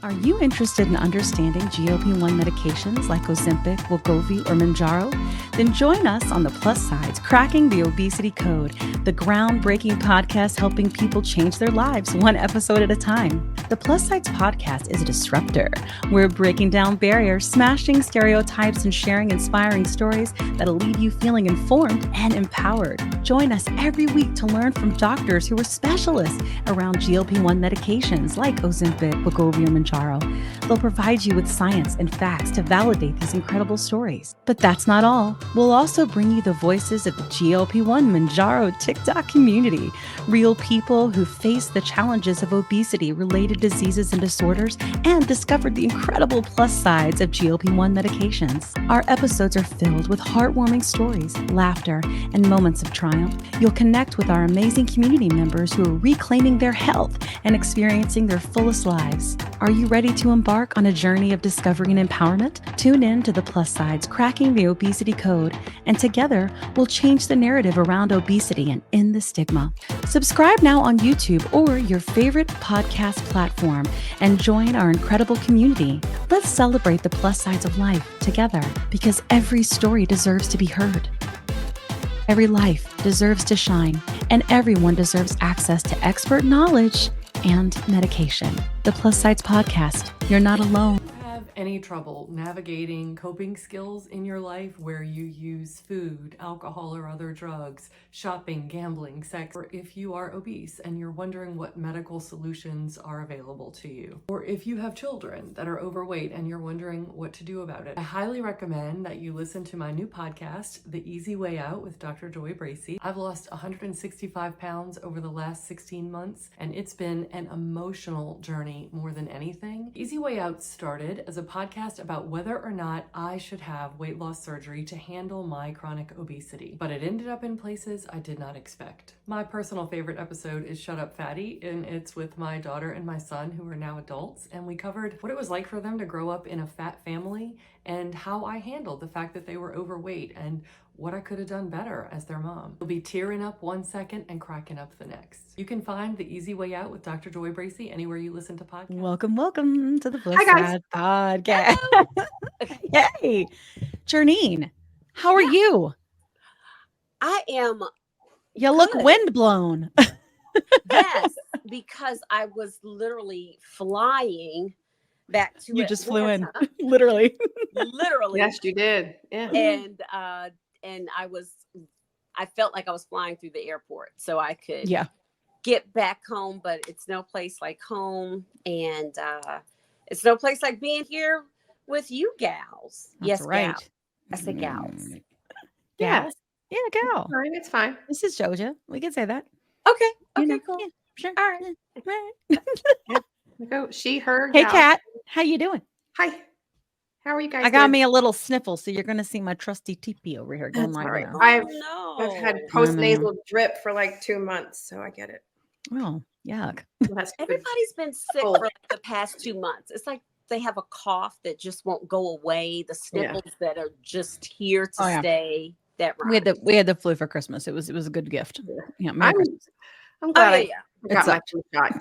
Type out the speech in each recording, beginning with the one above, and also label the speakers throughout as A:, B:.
A: Are you interested in understanding GLP-1 medications like Ozempic, Wegovy, or Mounjaro? Then join us on the Plus Sides, Cracking the Obesity Code, the groundbreaking podcast helping people change their lives one episode at a time. The Plus Sides podcast is a disruptor. We're breaking down barriers, smashing stereotypes, and sharing inspiring stories that'll leave you feeling informed and empowered. Join us every week to learn from doctors who are specialists around GLP-1 medications like Ozempic, Wegovy, or Mounjaro. They'll provide you with science and facts to validate these incredible stories. But that's not all. We'll also bring you the voices of the GLP-1 Mounjaro TikTok community, real people who face the challenges of obesity-related diseases and disorders and discovered the incredible plus sides of GLP-1 medications. Our episodes are filled with heartwarming stories, laughter, and moments of triumph. You'll connect with our amazing community members who are reclaiming their health and experiencing their fullest lives. Are you ready to embark on a journey of discovery and empowerment? Tune in to the Plus Sides, Cracking the Obesity Code, and together we'll change the narrative around obesity and end the stigma. Subscribe now on YouTube or your favorite podcast platform and join our incredible community. Let's celebrate the plus sides of life together because every story deserves to be heard. Every life deserves to shine, and everyone deserves access to expert knowledge and medication. The Plus Sides Podcast. You're not alone.
B: Have any trouble navigating coping skills in your life where you use food, alcohol, or other drugs, shopping, gambling, sex, or if you are obese and you're wondering what medical solutions are available to you, or if you have children that are overweight and you're wondering what to do about it, I highly recommend that you listen to my new podcast, The Easy Way Out with Dr. Joy Bracey. I've lost 165 pounds over the last 16 months, and it's been an emotional journey more than anything. Easy Way Out started as a podcast about whether or not I should have weight loss surgery to handle my chronic obesity, but it ended up in places I did not expect. My personal favorite episode is Shut Up Fatty, and it's with my daughter and my son who are now adults, and we covered what it was like for them to grow up in a fat family and how I handled the fact that they were overweight and what I could have done better as their mom. You'll be tearing up one second and cracking up the next. You can find The Easy Way Out with Dr. Joy Bracey anywhere you listen to podcasts.
A: Welcome to the Plus
C: Hi, guys.
A: Side Podcast. Hey, Jernine, how are you?
C: I am.
A: You look
C: Good.
A: windblown.
C: Yes, because I was literally flying back to
A: You just flew in,
C: Atlanta.
A: literally.
C: Literally.
D: Yes, you did. Yeah.
C: And I felt like I was flying through the airport so I could
A: Yeah.
C: get back home, but it's no place like home. And it's no place like being here with you gals.
A: That's
C: yes,
A: right.
C: gals. I said gals.
D: Yeah.
A: Gals? Yeah, gal.
D: Fine, it's fine.
A: This is Joja. We can say that.
C: Okay.
A: You
C: Okay,
A: know,
C: cool.
A: yeah, sure.
C: All right.
A: Right.
D: Go. She, her.
A: Hey,
D: gal.
A: Kat. How you doing?
D: Hi. How are you guys?
A: I got
D: doing?
A: me a little sniffle, so you're going to see my trusty teepee over here going
D: That's
A: like
D: all right.
A: that.
D: I've had
C: no.
D: post nasal drip for like 2 months, so I get it.
A: Oh, yuck.
D: Well, that's good.
C: Everybody's been sick
D: Cold.
C: for like the past 2 months. It's like they have a cough that just won't go away. The sniffles that are just here to
A: Oh, yeah.
C: stay. That
A: We had the flu for Christmas. It was a good gift. Yeah, Merry
D: I'm,
A: Christmas.
D: I'm glad
C: yeah.
D: I got
A: It's
D: my flu shot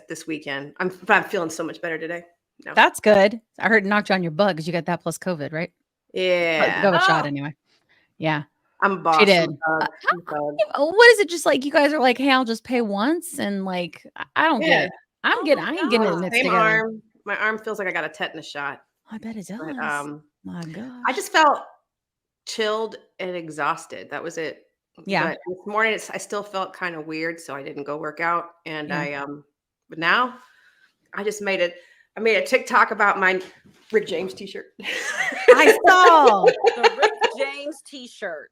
D: this weekend. I'm feeling so much better today. No.
A: That's good. I heard it knocked you on your bug because you got that plus COVID, right?
D: Yeah.
A: COVID shot
C: Oh.
A: anyway. Yeah.
D: I'm a boss.
A: She did.
D: I'm a thug.
A: What is it? Just like you guys are like, hey, I'll just pay once, and like I don't get
D: Yeah.
A: it. I ain't
C: my
A: getting it
C: God.
A: mixed
D: Same
A: together.
D: arm. My arm feels like I got a tetanus shot.
A: I bet it does.
D: But,
A: My gosh.
D: I just felt chilled and exhausted. That was it.
A: Yeah.
D: But this morning I still felt kind of weird, so I didn't go work out. And
A: Yeah.
D: but now I just made a TikTok about my Rick James t-shirt.
A: I saw.
C: The Rick James t-shirt.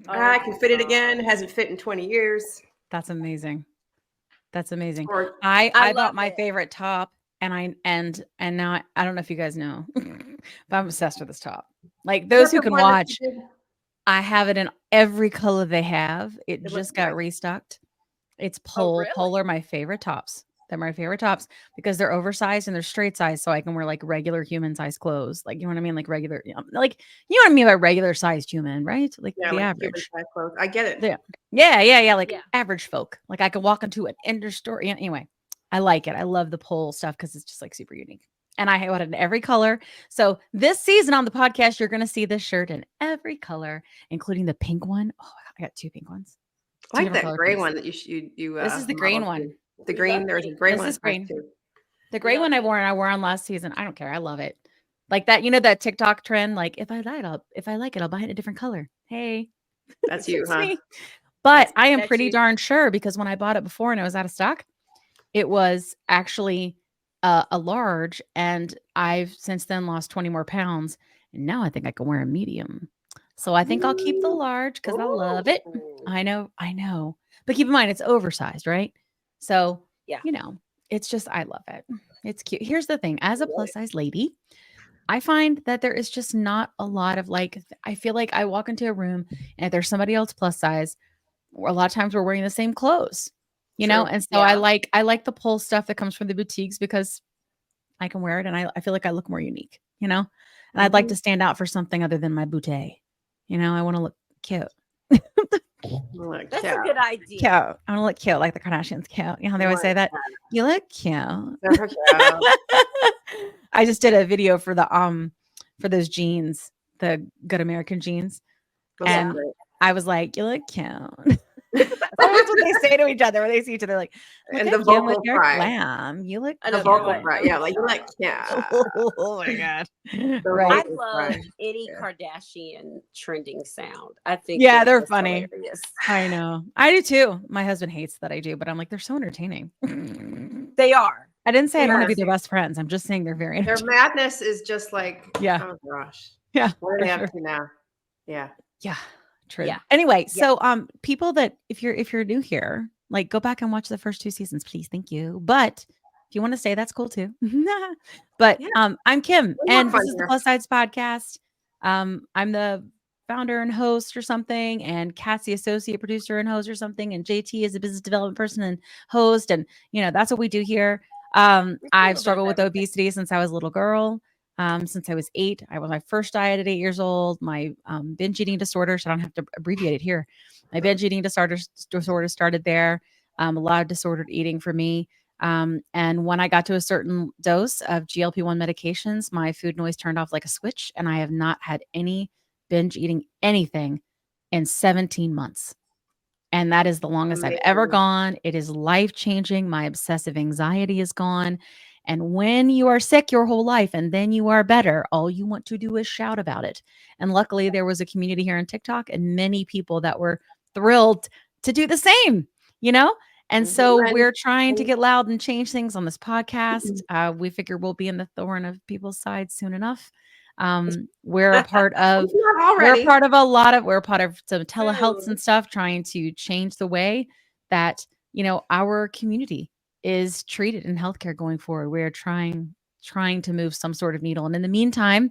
D: I can fit it again. It hasn't fit in 20 years.
A: That's amazing. That's amazing.
D: Or
A: I
C: I
A: bought
C: love
A: my
C: it.
A: favorite top, and now I don't know if you guys know, but I'm obsessed with this top. Like those who can watch, I have it in every color they have. It
D: looks
A: just got
D: nice.
A: restocked. It's
C: really?
A: polar, my favorite tops. They're my favorite tops because they're oversized and they're straight size, so I can wear like regular human size clothes. Like you know what I mean, like regular, like you know what I mean by regular sized human, right? Like
D: yeah,
A: the
D: like
A: average.
D: human-sized clothes. I get it.
A: Yeah. Yeah, like
C: Yeah.
A: average folk. Like I could walk into an indoor store. Yeah, anyway, I like it. I love the poll stuff because it's just like super unique. And I have it in every color. So this season on the podcast, you're going to see this shirt in every color, including the pink one. Oh, I got 2 pink ones.
D: I like that gray one that you
A: This is the green one.
D: The green, there's a gray
A: This
D: one.
A: is green.
D: Too.
A: The gray one I wore on last season. I don't care. I love it. Like that, that TikTok trend. Like if I like it, I'll buy it in a different color. Hey,
D: that's you, huh?
A: Me. But I am pretty darn sure because when I bought it before and it was out of stock, it was actually a large, and I've since then lost 20 more pounds, and now I think I can wear a medium. So I think I'll keep the large because I love it. I know. But keep in mind, it's oversized, right? So, it's just, I love it. It's cute. Here's the thing. As a plus size lady, I find that there is just not a lot of I feel like I walk into a room and if there's somebody else plus size, a lot of times we're wearing the same clothes, and so I like the pull stuff that comes from the boutiques because I can wear it and I feel like I look more unique, and I'd like to stand out for something other than my bootay. I want to look cute.
C: That's a good idea.
A: Cute. I want to look cute like the Kardashians cute. They always say that. You look cute. I just did a video for for those jeans, the Good American jeans. And I was like, you look cute. That's what they say to each other when they see each other. Like,
D: and the vocal fry.
A: Glam. You look
D: the vocal fry. Yeah, like you like, yeah.
A: Oh my God.
C: Right. I love any Kardashian trending sound. I think
A: they're funny.
C: Hilarious.
A: I know. I do too. My husband hates that I do, but I'm like, they're so entertaining.
C: They are.
A: I didn't say I don't want to be their best friends. I'm just saying they're very
D: Their madness is just like, oh gosh.
A: Yeah.
D: What do they have to now? Yeah.
A: Yeah. True. Yeah. Anyway, so people that if you're new here, like go back and watch the first 2 seasons, please. Thank you. But if you want to stay, that's cool too. But I'm Kim, and this is the Plus Sides Podcast. I'm the founder and host or something, and Kat's the associate producer and host or something, and JT is a business development person and host, and that's what we do here. I've struggled with obesity since I was a little girl. Since I was 8, I was my first diet at 8 years old. My binge eating disorder, so I don't have to abbreviate it here. My binge eating disorder started there. A lot of disordered eating for me. And when I got to a certain dose of GLP-1 medications, my food noise turned off like a switch, and I have not had any binge eating anything in 17 months. And that is the longest I've ever gone. It is life-changing. My obsessive anxiety is gone. And when you are sick your whole life and then you are better, all you want to do is shout about it. And luckily there was a community here on TikTok and many people that were thrilled to do the same, And so we're trying to get loud and change things on this podcast. We figure we'll be in the thorn of people's sides soon enough. We're a part of some telehealth and stuff, trying to change the way that, our community is treated in healthcare going forward. We're trying to move some sort of needle. And in the meantime,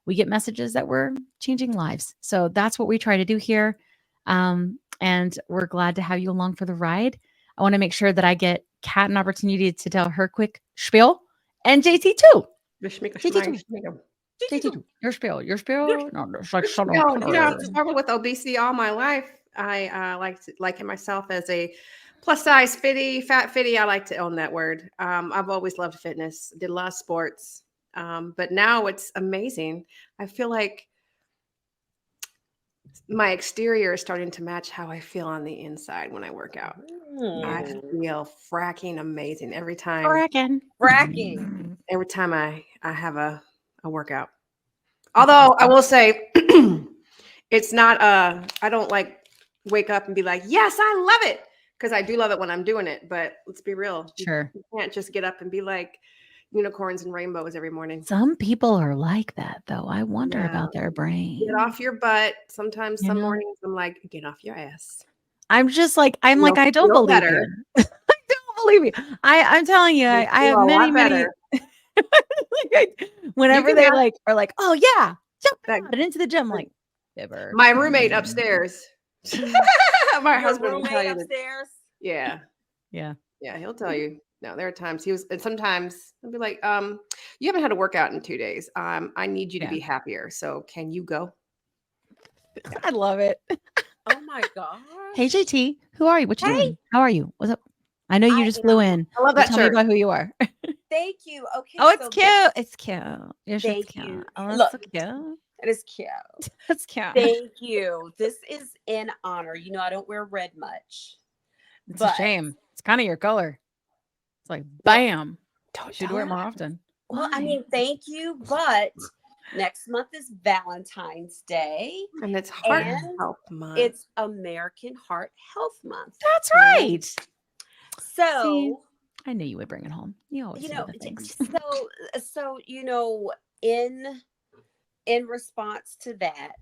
A: we get messages that we're changing lives. So that's what we try to do here. And we're glad to have you along for the ride. I want to make sure that I get Kat an opportunity to tell her quick spiel, and JT too. JT, your spiel. No, it's like
D: I've struggled with obesity all my life. I like myself as a plus size fat fitty. I like to own that word. I've always loved fitness, did a lot of sports. But now it's amazing. I feel like my exterior is starting to match how I feel on the inside when I work out. I feel fracking amazing every time.
C: Fracking.
D: Every time I have a workout. Although I will say it's not I don't wake up and be like, yes, I love it. Because I do love it when I'm doing it, but let's be real.
A: Sure.
D: You can't just get up and be like unicorns and rainbows every morning.
A: Some people are like that, though. I wonder about their brain.
D: Get off your butt. Sometimes some mornings I'm like, get off your ass.
A: I'm just like, I don't believe you. I don't believe you. I'm telling you, I have many. Whenever they are like, oh yeah, jump out and into the gym, like, fibber.
D: My roommate upstairs. My husband will tell you
C: upstairs.
D: Yeah, he'll tell you. No, there are times and sometimes he'll be like, you haven't had a workout in 2 days. I need you to be happier. So can you go?
A: I love it.
C: Oh my God.
A: Hey JT, who are you? What you doing? How are you? What's up? I know you
C: I
A: just flew in.
D: I love
A: So
D: that
A: tell me
D: shirt.
A: about who you are.
C: Thank you. Okay,
A: Oh, it's
C: so
A: cute. It's cute. Your shirt's
C: thank
A: cute.
C: you.
A: Oh, that's
C: Look,
A: so cute.
C: it is cute.
A: That's cute.
C: Thank you. This is in honor. You know, I don't wear red much,
A: It's a
C: but
A: shame. It's kind of your color. It's like,
C: well,
A: bam.
D: Don't
A: Should
D: tell
A: wear it
D: her.
A: more often.
C: well, I
A: Why?
C: mean, thank you, but next month is Valentine's Day
D: And it's Heart
C: and
D: Health Month.
C: it's American Heart Health Month.
A: That's right. See,
C: So,
A: I knew you would bring it home. You always
C: you
A: say
C: know,
A: the things.
C: so you know, in response to that,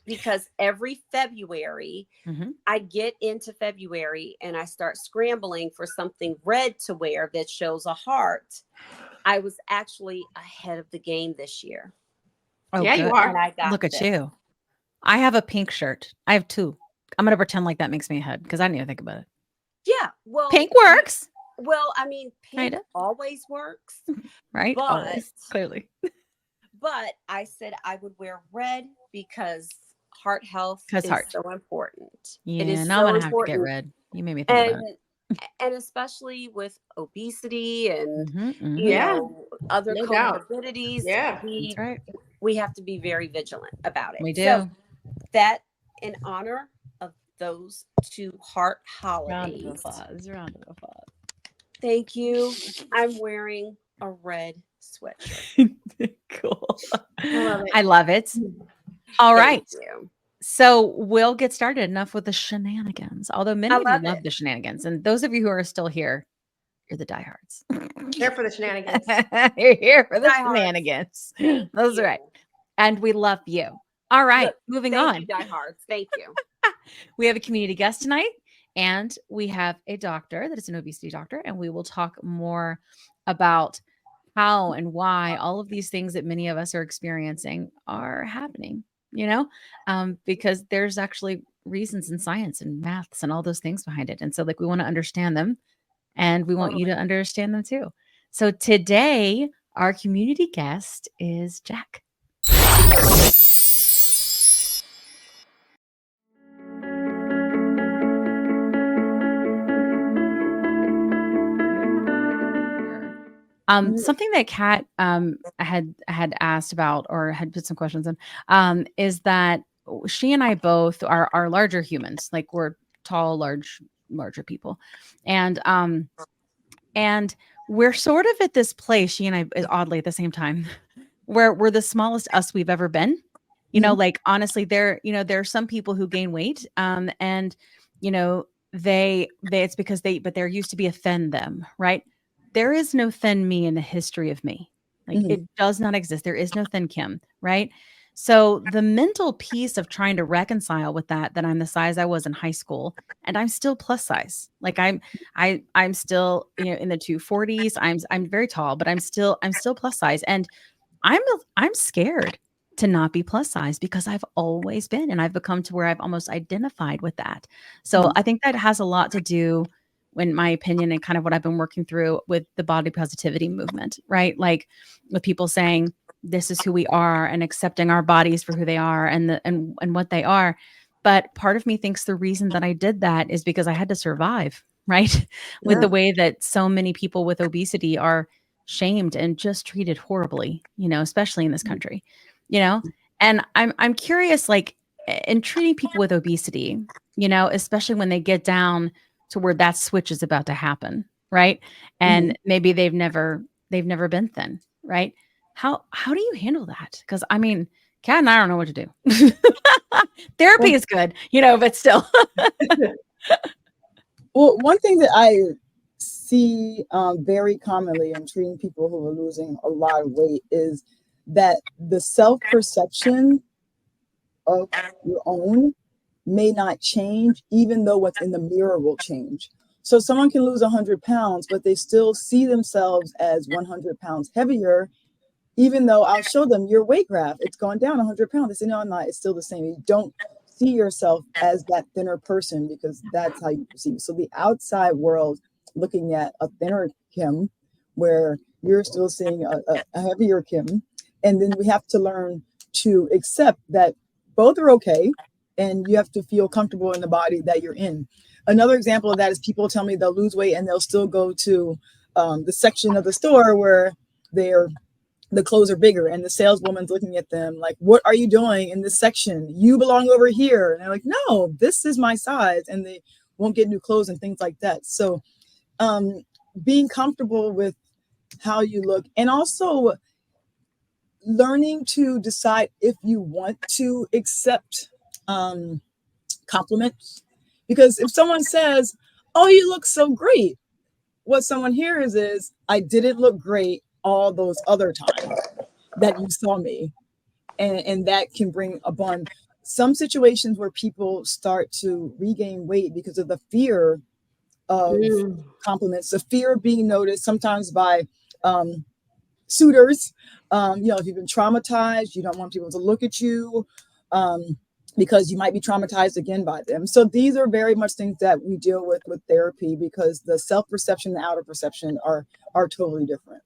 C: because every February
A: Mm-hmm.
C: I get into February and I start scrambling for something red to wear that shows a heart. I was actually ahead of the game this year.
A: Oh,
D: Yeah,
A: good.
D: you are.
C: And I got
A: Look at
C: this.
A: you. I have a pink shirt. I have two. I'm going to pretend like that makes me ahead because I didn't even think about it.
C: Yeah. Well,
A: Pink works,
C: Well, I mean, pink
A: Kinda.
C: always works,
A: right?
C: but
A: Always, clearly.
C: but I said I would wear red because heart health
A: Because
C: is
A: heart.
C: so important.
A: Yeah,
C: It is
A: now I'm
C: so
A: going to have to get
C: important.
A: red. You made me think about it.
C: And especially with obesity and
A: Mm-hmm.
C: you
D: Yeah,
C: know other
D: no doubt.
C: comorbidities,
D: Yeah.
A: That's right.
C: we have to be very vigilant about it.
A: We
C: So
A: do.
C: that in honor of those two heart
A: Round of
C: holidays.
A: applause. Round of applause.
C: Thank you. I'm wearing a red sweatshirt.
A: Cool.
D: I love it.
A: I love it. All right.
C: Thank you.
A: So we'll get started. Enough with the shenanigans. Although many
C: I
A: of you
C: love
A: love
C: it.
A: the shenanigans. And those of you who are still here, you're the diehards.
D: Here for the shenanigans.
A: You're here for the
C: Diehards.
A: shenanigans.
C: Thank
A: That's
C: you.
A: right. And we love you. All right.
C: Look,
A: Moving
C: thank
A: on.
C: you, diehards. Thank you.
A: We have a community guest tonight, and we have a doctor that is an obesity doctor, and we will talk more about how and why all of these things that many of us are experiencing are happening, because there's actually reasons in science and maths and all those things behind it. And so like we want to understand them and we want you to understand them too. So today our community guest is Jack. Something that Kat had asked about or had put some questions in is that she and I both are larger humans, like we're tall, larger people, and we're sort of at this place. She and I, oddly at the same time, where we're the smallest us we've ever been. Like honestly, there are some people who gain weight, and they it's because but there used to be a thin them, right? There is no thin me in the history of me. Like it does not exist. There is no thin Kim, right? So the mental piece of trying to reconcile with that I'm the size I was in high school and I'm still plus size. Like I'm still, in the 240s. I'm very tall, but I'm still plus size. And I'm scared to not be plus size because I've always been, and I've become to where I've almost identified with that. So I think that has a lot to do, in my opinion, and kind of what I've been working through with the body positivity movement, right? Like with people saying this is who we are and accepting our bodies for who they are and what they are. But part of me thinks the reason that I did that is because I had to survive, right? With the way that so many people with obesity are shamed and just treated horribly, especially in this country, and I'm curious, like in treating people with obesity, especially when they get down to where that switch is about to happen, right? And maybe they've never been thin, right? How do you handle that? Because I mean, Kat and I don't know what to do. Therapy is good, but still.
E: Well, one thing that I see very commonly in treating people who are losing a lot of weight is that the self-perception of your own may not change, even though what's in the mirror will change. So someone can lose 100 pounds, but they still see themselves as 100 pounds heavier, even though I'll show them your weight graph. It's gone down 100 pounds. They say, no, I'm not. It's still the same. You don't see yourself as that thinner person because that's how you perceive. So the outside world looking at a thinner Kim, where you're still seeing a heavier Kim. And then we have to learn to accept that both are okay. And you have to feel comfortable in the body that you're in. Another example of that is people tell me they'll lose weight and they'll still go to the section of the store where the clothes are bigger, and the saleswoman's looking at them like, what are you doing in this section? You belong over here. And they're like, no, this is my size. And they won't get new clothes and things like that. So being comfortable with how you look, and also learning to decide if you want to accept compliments. Because if someone says, oh, you look so great, what someone hears is, I didn't look great all those other times that you saw me. And that can bring upon some situations where people start to regain weight because of the fear of compliments, the fear of being noticed, sometimes by suitors. If you've been traumatized, you don't want people to look at you because you might be traumatized again by them. So these are very much things that we deal with therapy, because the self-perception and the outer perception are totally different.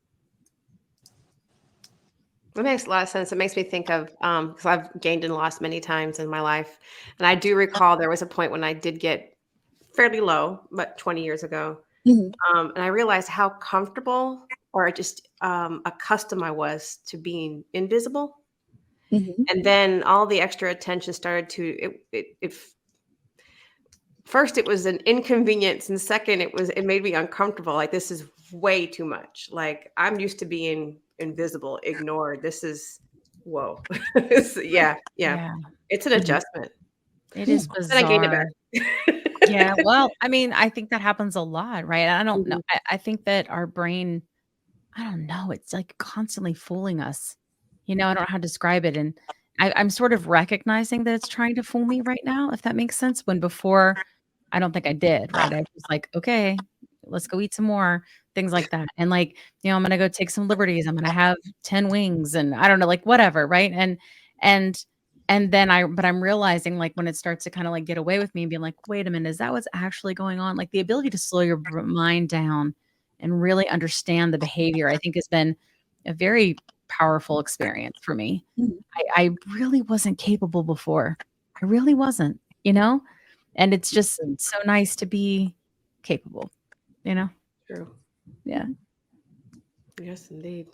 D: It makes a lot of sense. It makes me think of, because I've gained and lost many times in my life. And I do recall there was a point when I did get fairly low, but 20 years ago.
E: Mm-hmm.
D: And I realized how comfortable or just accustomed I was to being invisible.
E: Mm-hmm.
D: And then all the extra attention started to, first it was an inconvenience. And second, it made me uncomfortable. Like, this is way too much. Like, I'm used to being invisible, ignored. This is, whoa. Yeah. It's an adjustment.
A: It is
D: And I gained it
A: bizarre.
D: back.
A: Yeah, well, I mean, I think that happens a lot, right? I don't know. I think that our brain, I don't know, it's like constantly fooling us. I don't know how to describe it. And I'm sort of recognizing that it's trying to fool me right now, if that makes sense. When before, I don't think I did, right? I was like, okay, let's go eat some more, things like that. And like, I'm going to go take some liberties. I'm going to have 10 wings and I don't know, like whatever. Right. And then I'm realizing, like, when it starts to kind of like get away with me and being like, wait a minute, is that what's actually going on? Like, the ability to slow your mind down and really understand the behavior, I think, has been a very powerful experience for me. I really wasn't capable before. I really wasn't, and it's just so nice to be capable,
D: True.
A: Yeah.
D: Yes, indeed.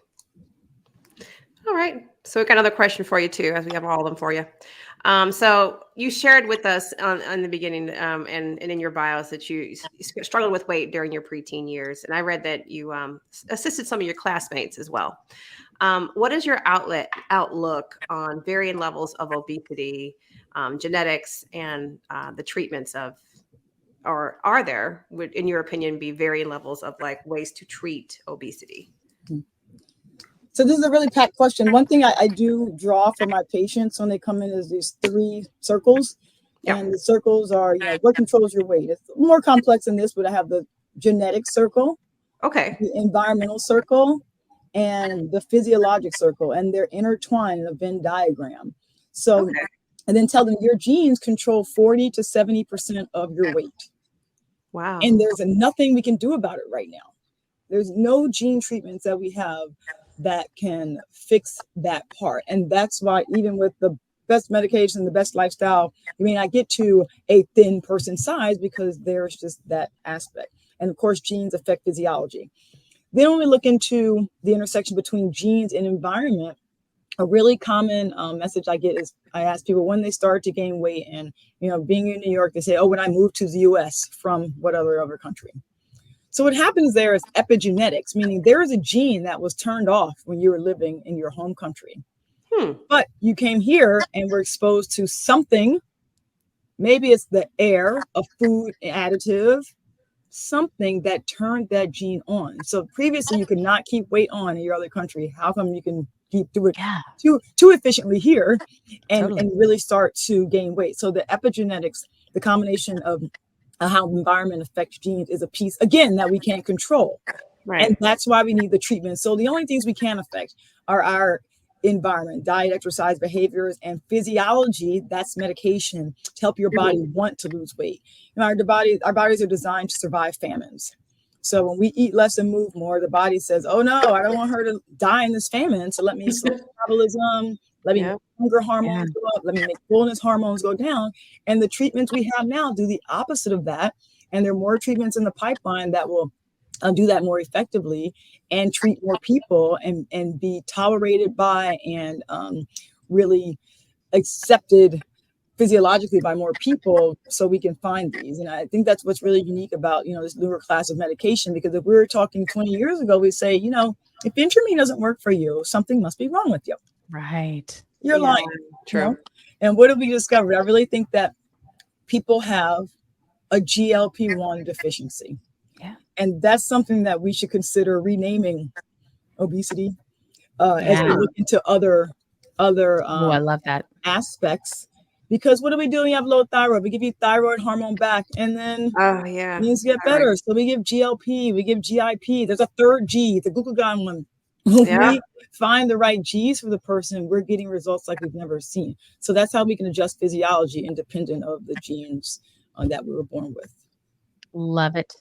D: All right. So we got another question for you too, as we have all of them for you. So you shared with us on the beginning and in your bios that you struggled with weight during your preteen years. And I read that you assisted some of your classmates as well. What is your outlook on varying levels of obesity, genetics, and the treatments of, or are there, would, in your opinion, be varying levels of like ways to treat obesity?
E: So this is a really packed question. One thing I do draw for my patients when they come in is these 3 circles.
D: Yeah.
E: And the circles are, what controls your weight? It's more complex than this, but I have the genetic circle,
D: Okay.
E: the environmental circle, and the physiologic circle. And they're intertwined in a Venn diagram. So, and then tell them your genes control 40 to 70% of your weight.
D: Wow.
E: And there's nothing we can do about it right now. There's no gene treatments that we have that can fix that part. And that's why even with the best medication, the best lifestyle, you may not get to a thin person size because there's just that aspect. And of course, genes affect physiology. Then when we look into the intersection between genes and environment, a really common message I get is I ask people when they start to gain weight and, being in New York, they say, oh, when I moved to the US from whatever other country. So what happens there is epigenetics, meaning there is a gene that was turned off when you were living in your home country. But you came here and were exposed to something. Maybe it's the air, a food additive, something that turned that gene on. So previously you could not keep weight on in your other country. How come you can do it too efficiently here and really start to gain weight? So the epigenetics, the combination of how environment affects genes, is a piece, again, that we can't control. Right. And that's why we need the treatment. So the only things we can affect are our environment, diet, exercise, behaviors, and physiology. That's medication to help your body want to lose weight. Our bodies are designed to survive famines. So when we eat less and move more, the body says, oh no, I don't want her to die in this famine. So let me slow metabolism, let me make hunger hormones go up, let me make fullness hormones go down. And the treatments we have now do the opposite of that. And there are more treatments in the pipeline that will do that more effectively and treat more people and be tolerated by and really accepted physiologically by more people, so we can find these. And I think that's what's really unique about, this newer class of medication, because if we were talking 20 years ago, we'd say, if Intramine doesn't work for you, something must be wrong with you.
A: Right.
E: You're lying.
D: True.
E: And what have we discovered? I really think that people have a GLP-1 deficiency.
A: Yeah.
E: And that's something that we should consider renaming obesity as we look into other
A: I love that.
E: aspects. Because what do? When you have low thyroid? We give you thyroid hormone back, and then things get better. So we give GLP, we give GIP. There's a third G, the glucagon one. When we find the right G's for the person, we're getting results like we've never seen. So that's how we can adjust physiology independent of the genes that we were born with.
A: Love it.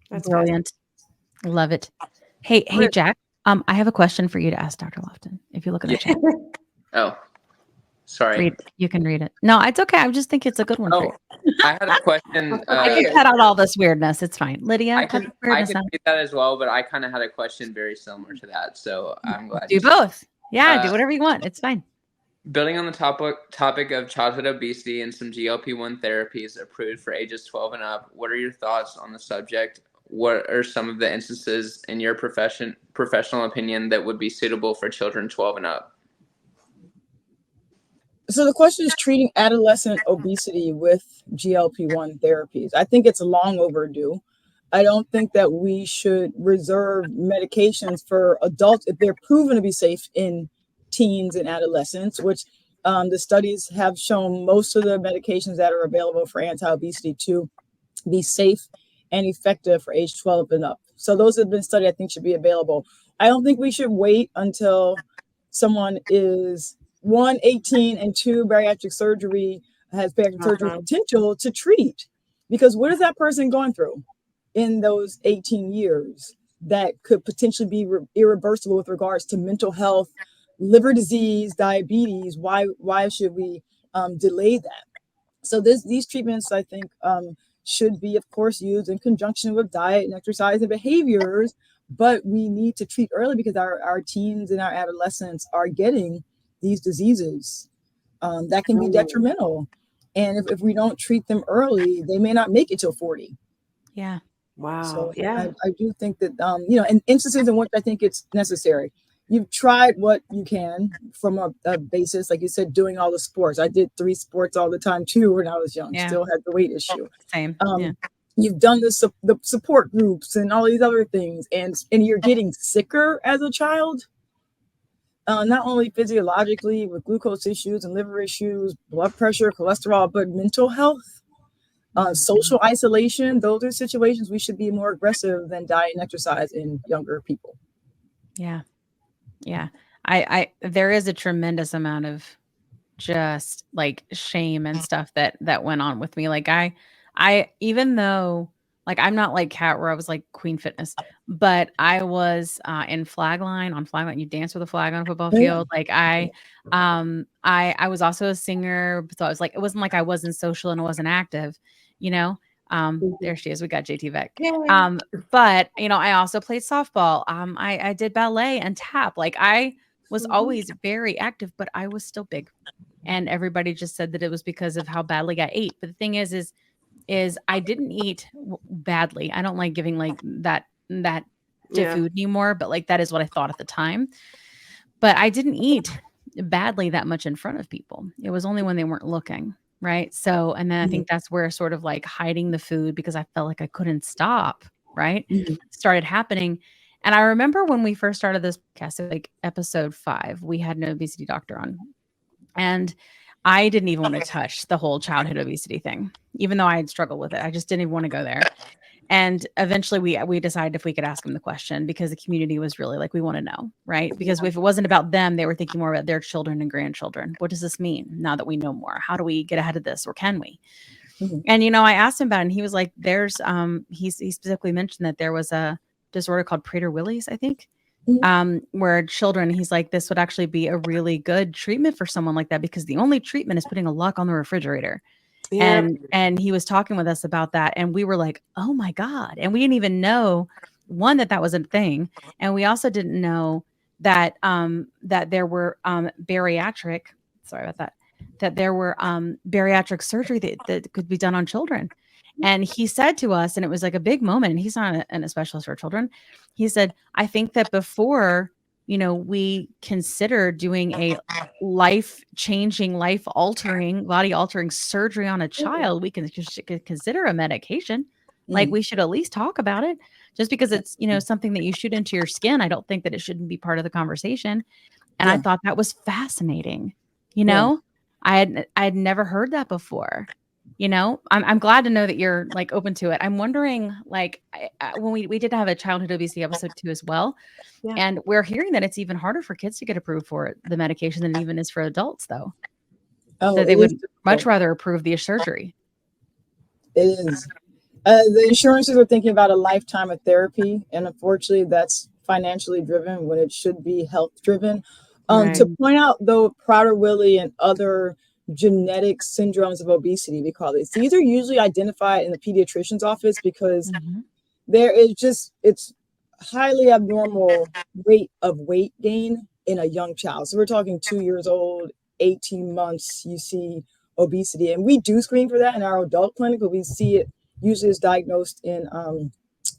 D: That's
A: brilliant. Love it. Hey, Jack. I have a question for you to ask Dr. Lofton. If you look at the chat.
F: Oh, sorry.
A: You can read it. No, it's okay. I just think it's a good one.
F: Oh, I had a question.
A: I can cut out all this weirdness. It's fine. Lydia,
F: I can read that as well, but I kind of had a question very similar to that. So I'm glad.
A: Do both. Yeah, do whatever you want. It's fine.
F: Building on the topic of childhood obesity and some GLP-1 therapies approved for ages 12 and up, what are your thoughts on the subject? What are some of the instances in your professional opinion that would be suitable for children 12 and up?
E: So the question is treating adolescent obesity with GLP-1 therapies. I think it's long overdue. I don't think that we should reserve medications for adults if they're proven to be safe in teens and adolescents, which the studies have shown most of the medications that are available for anti-obesity to be safe and effective for age 12 and up. So those have been studied, I think should be available. I don't think we should wait until someone is 1, 18, and 2, bariatric surgery, has bariatric surgery potential to treat. Because what is that person going through in those 18 years that could potentially be irreversible with regards to mental health, liver disease, diabetes? Why should we delay that? So these treatments, I think, should be, of course, used in conjunction with diet and exercise and behaviors, but we need to treat early because our teens and our adolescents are getting these diseases that can be detrimental. And if we don't treat them early, they may not make it till 40.
A: Yeah.
D: Wow.
E: So I do think that, in instances in which I think it's necessary, you've tried what you can from a basis, like you said, doing all the sports. I did 3 sports all the time too when I was young. Still had the weight issue.
A: Same.
E: You've done the support groups and all these other things, and you're getting sicker as a child. Not only physiologically with glucose issues and liver issues, blood pressure, cholesterol, but mental health, social isolation. Those are situations we should be more aggressive than diet and exercise in younger people.
A: Yeah. Yeah. There is a tremendous amount of just like shame and stuff that went on with me. Like I, even though like I'm not like Kat where I was like Queen Fitness, but I was in Flagline. You dance with a flag on a football field. Like I was also a singer. So I was like, it wasn't like I wasn't social and wasn't active, there she is. We got JT Beck. But I also played softball. I did ballet and tap. Like I was always very active, but I was still big. And everybody just said that it was because of how badly I ate. But the thing is I didn't eat badly. I don't like giving like that food anymore, but like that is what I thought at the time. But I didn't eat badly that much in front of people. It was only when they weren't looking. Right. So, and then I think that's where sort of like hiding the food because I felt like I couldn't stop. Right. Started happening. And I remember when we first started this podcast, like episode 5, we had an obesity doctor on. And I didn't even want to touch the whole childhood obesity thing, even though I had struggled with it. I just didn't even want to go there. And eventually we decided if we could ask them the question because the community was really like, we want to know, right? Because if it wasn't about them, they were thinking more about their children and grandchildren. What does this mean now that we know more? How do we get ahead of this, or can we? And, I asked him about it, and he was like, there's, he specifically mentioned that there was a disorder called Prader-Willi's, I think, where children, he's like, this would actually be a really good treatment for someone like that because the only treatment is putting a lock on the refrigerator.
D: Yeah.
A: And he was talking with us about that, and we were like, oh my God. And we didn't even know, one, that was a thing. And we also didn't know that that there were bariatric, sorry about that, that there were bariatric surgery that could be done on children. And he said to us, and it was like a big moment, and he's not a specialist for children. He said, I think that before, we consider doing a life-changing, life-altering, body-altering surgery on a child, we can consider a medication. Like, we should at least talk about it. Just because it's, something that you shoot into your skin, I don't think that it shouldn't be part of the conversation. And I thought that was fascinating. I had never heard that before. I'm glad to know that you're like open to it. I'm wondering, like, when we did have a childhood obesity episode too as well.
D: Yeah.
A: And we're hearing that it's even harder for kids to get approved for the medication than it even is for adults, though.
E: Oh,
A: That they would much rather approve the surgery.
E: It is. The insurances are thinking about a lifetime of therapy, and unfortunately, that's financially driven when it should be health driven.
A: Right.
E: To point out, though, Prader-Willi and other genetic syndromes of obesity, we call these. These are usually identified in the pediatrician's office because there is it's highly abnormal rate of weight gain in a young child. So we're talking 2 years old, 18 months, you see obesity. And we do screen for that in our adult clinic, but we see it usually is diagnosed in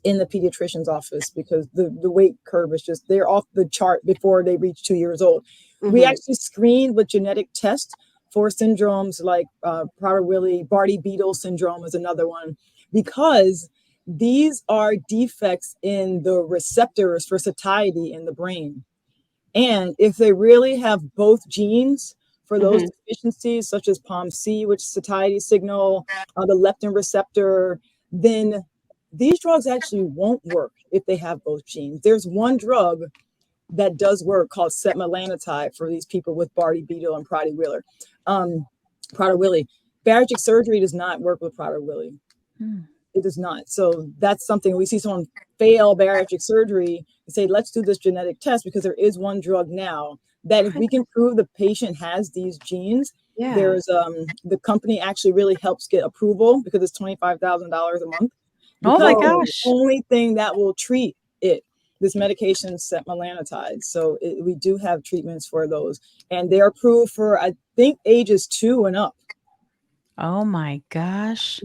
E: the pediatrician's office because the weight curve is just, they're off the chart before they reach 2 years old. We actually screen with genetic tests for syndromes like Prader-Willi, Bardet-Biedl syndrome is another one, because these are defects in the receptors for satiety in the brain. And if they really have both genes for those deficiencies, such as POMC, which is satiety signal, the leptin receptor, then these drugs actually won't work if they have both genes. There's one drug that does work called setmelanotide for these people with Bardet-Biedl and Prader-Willi. Bariatric surgery does not work with Prader-Willi. It does not. So that's something we see someone fail bariatric surgery and say, let's do this genetic test, because there is one drug now that if we can prove the patient has these genes, there's the company actually really helps get approval because it's $25,000 a month.
A: Oh my gosh.
E: The only thing that will treat it, this medication, setmelanotide. So we do have treatments for those, and they're approved for, I think, ages 2 and up.
A: Oh my gosh.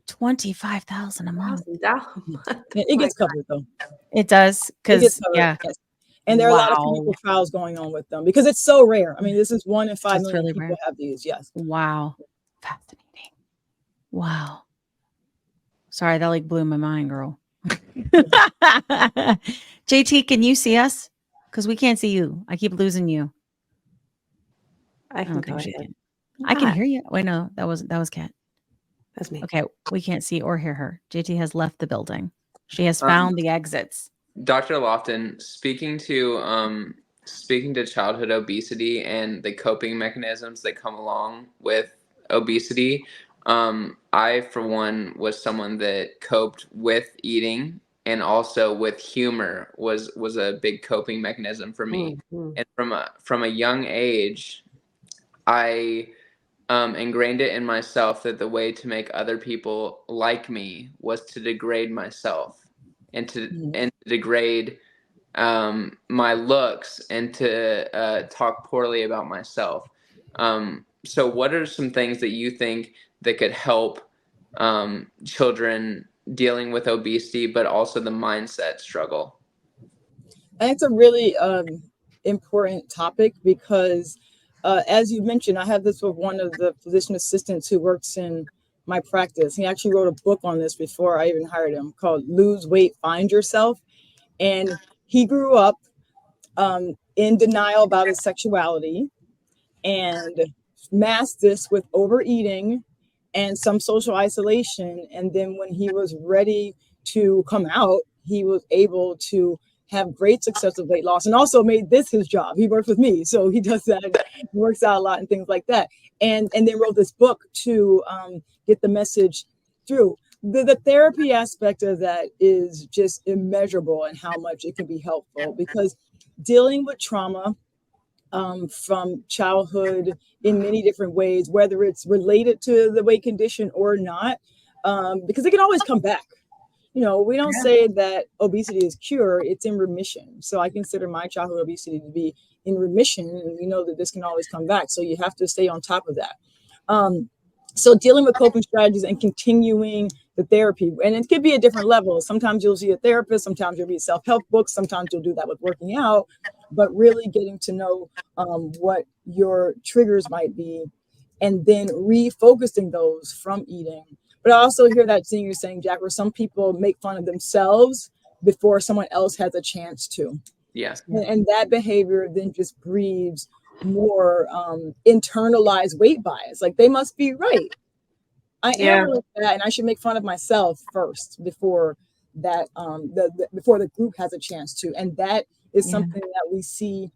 A: $25,000 a month.
E: It gets covered though.
A: It does, because
E: yes. And there are a lot of clinical trials going on with them because it's so rare. I mean, this is 1 in 5 million really people have these. Yes.
A: Wow. Fascinating. Wow. Sorry, that like blew my mind, girl. JT, can you see us? Because we can't see you. I keep losing you.
D: I can go ahead.
A: I can hear you. Wait, no, that was Kat.
D: That's me.
A: Okay, we can't see or hear her. JT has left the building. She has found the exits.
F: Dr. Lofton, speaking to childhood obesity and the coping mechanisms that come along with obesity, I, for one, was someone that coped with eating, and also with humor was a big coping mechanism for me. And from a young age, I ingrained it in myself that the way to make other people like me was to degrade myself and to degrade my looks and to talk poorly about myself. So what are some things that you think that could help children dealing with obesity, but also the mindset struggle?
E: And it's a really important topic because as you mentioned, I have this with one of the physician assistants who works in my practice. He actually wrote a book on this before I even hired him called Lose Weight, Find Yourself. And he grew up in denial about his sexuality and masked this with overeating and some social isolation. And then when he was ready to come out, he was able to have great success with weight loss and also made this his job. He works with me, so he does that, works out a lot and things like that. And then wrote this book to get the message through. The therapy aspect of that is just immeasurable and how much it can be helpful, because dealing with trauma from childhood in many different ways, whether it's related to the weight condition or not, because it can always come back. We don't say that obesity is cured, it's in remission. So I consider my childhood obesity to be in remission, and we know that this can always come back. So you have to stay on top of that. So dealing with coping strategies and continuing the therapy, and it could be at different levels. Sometimes you'll see a therapist, sometimes you'll read self-help books, sometimes you'll do that with working out, but really getting to know what your triggers might be, and then refocusing those from eating. But I also hear that thing you're saying, Jack, where some people make fun of themselves before someone else has a chance to.
F: Yes.
E: And that behavior then just breeds more internalized weight bias. Like, they must be right. I am like that, and I should make fun of myself first before that before the group has a chance to. And that is something that we see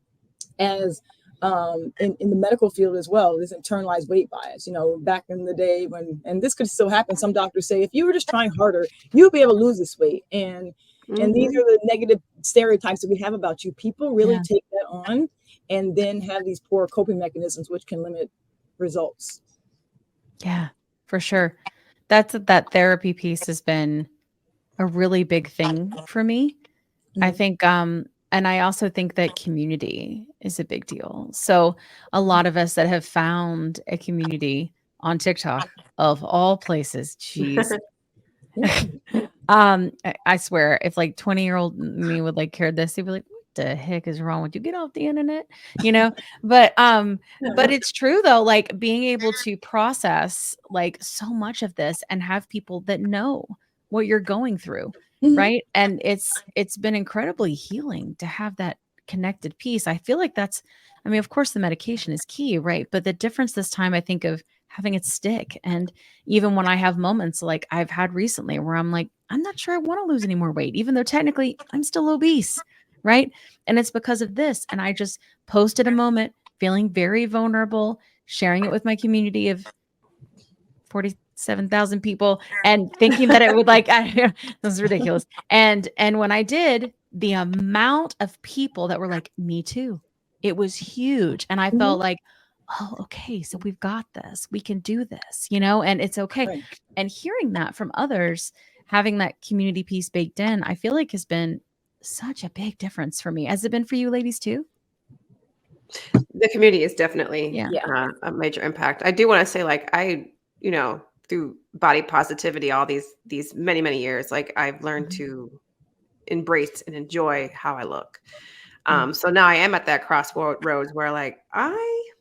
E: as in the medical field as well, this internalized weight bias. Back in the day and this could still happen, some doctors say, if you were just trying harder, you'll be able to lose this weight. And these are the negative stereotypes that we have about you. People really take that on and then have these poor coping mechanisms, which can limit results.
A: Yeah, for sure. That therapy piece has been a really big thing for me. I think, and I also think that community is a big deal. So a lot of us that have found a community on TikTok, of all places, geez. I swear, if like 20-year-old me would like hear this, they'd be like, what the heck is wrong with you? Get off the internet, but it's true though, like being able to process like so much of this and have people that know what you're going through. Right. And it's been incredibly healing to have that connected piece. I feel like of course the medication is key, right? But the difference this time, I think, of having it stick. And even when I have moments like I've had recently where I'm like, I'm not sure I want to lose any more weight, even though technically I'm still obese. Right. And it's because of this. And I just posted a moment feeling very vulnerable, sharing it with my community of 47,000 people and thinking that it would that was ridiculous. And when I did, the amount of people that were like, me too, it was huge. And I felt like, oh, okay, so we've got this, we can do this, and it's okay. Right. And hearing that from others, having that community piece baked in, I feel like has been such a big difference for me. Has it been for you ladies too?
D: The community is definitely a major impact. I do want to say, like, through body positivity, all these many, many years, like I've learned to embrace and enjoy how I look. So now I am at that crossroads where like, I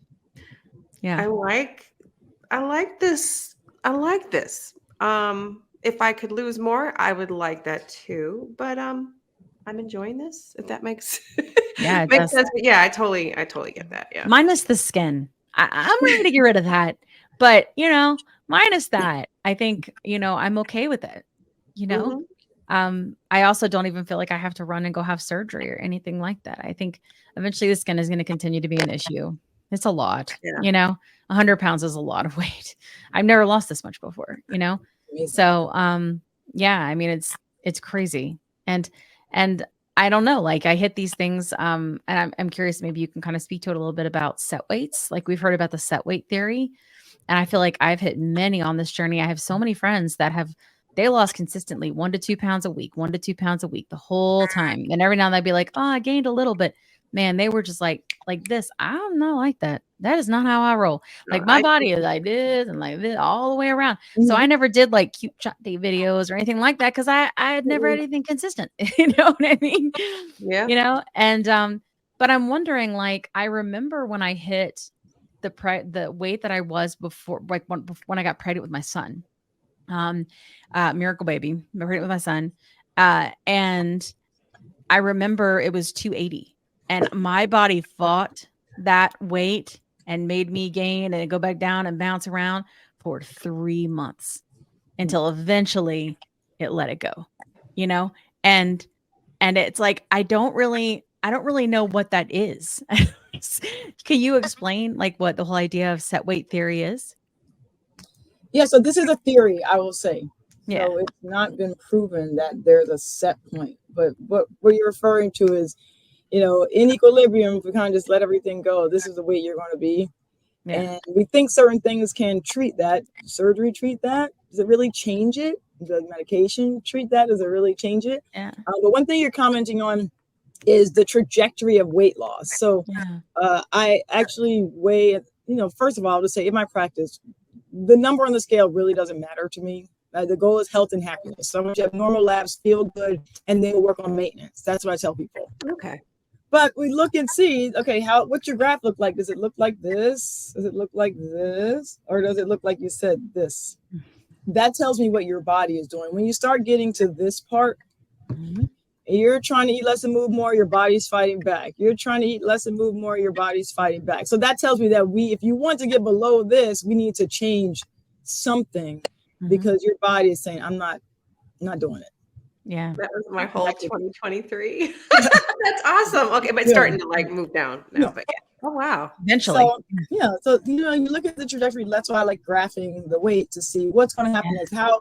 D: like this. I like this. If I could lose more, I would like that too. But I'm enjoying this, if that makes makes sense. But yeah, I totally get that. Yeah.
A: Minus the skin. I'm ready to get rid of that. But minus that, I think, I'm okay with it. I also don't even feel like I have to run and go have surgery or anything like that. I think eventually the skin is going to continue to be an issue. It's a lot, 100 pounds is a lot of weight. I've never lost this much before, So, it's crazy. And I don't know, like I hit these things. And I'm curious, maybe you can kind of speak to it a little bit about set weights. Like we've heard about the set weight theory. And I feel like I've hit many on this journey. I have so many friends that they lost consistently 1 to 2 pounds a week, the whole time. And every now and then they'd be like, oh, I gained a little, but man, they were just like this. I don't know, like that. That is not how I roll. Like my body is like this and like this all the way around. So I never did like cute shot day videos or anything like that because I had never had anything consistent. You know what I mean?
C: Yeah.
A: And but I'm wondering, like, I remember when I hit the weight that I was before, like when I got pregnant with my son, miracle baby, pregnant with my son, and I remember it was 280, and my body fought that weight and made me gain and go back down and bounce around for 3 months until eventually it let it go, and it's like I don't really know what that is. Can you explain like what the whole idea of set weight theory is?
E: Yeah, so this is a theory, I will say.
A: Yeah.
E: So it's not been proven that there's a set point, but what you're referring to is in equilibrium, if we kind of just let everything go, this is the weight you're going to be.
A: Yeah.
E: And we think certain things can treat that. Surgery treat that? Does it really change it? Does medication treat that? Does it really change it?
A: Yeah.
E: But one thing you're commenting on is the trajectory of weight loss. So I actually weigh, first of all, I'll just say in my practice, the number on the scale really doesn't matter to me. The goal is health and happiness. So once you have normal labs, feel good, and then we'll work on maintenance. That's what I tell people.
D: Okay.
E: But we look and see, okay, what's your graph look like? Does it look like this? Does it look like this? Or does it look like you said this? That tells me what your body is doing. When you start getting to this part, you're trying to eat less and move more, your body's fighting back. You're trying to eat less and move more, your body's fighting back. So that tells me that if you want to get below this, we need to change something because your body is saying, I'm not doing it.
A: Yeah.
D: That was my whole 2023. That's awesome. Okay, but it's starting to move down now. But yeah. Oh wow.
A: Eventually.
E: So you look at the trajectory. That's why I like graphing the weight to see what's going to happen. Is how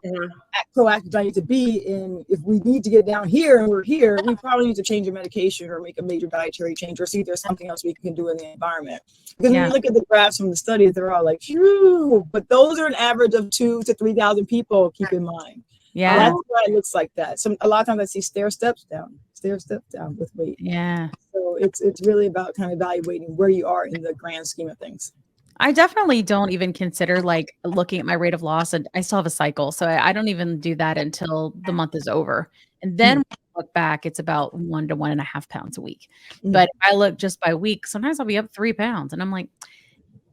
E: proactive do I need to be in? If we need to get down here and we're here, we probably need to change your medication or make a major dietary change or see if there's something else we can do in the environment. Because when you look at the graphs from the studies, they're all like, phew, but those are an average of 2,000 to 3,000 people. Keep in mind.
A: Yeah.
E: That's why it looks like that. A lot of times I see stair steps down with weight.
A: Yeah.
E: So it's really about kind of evaluating where you are in the grand scheme of things.
A: I definitely don't even consider looking at my rate of loss, and I still have a cycle. So I don't even do that until the month is over. And then when I look back, it's about 1 to 1.5 pounds a week. But if I look just by week, sometimes I'll be up 3 pounds and I'm like,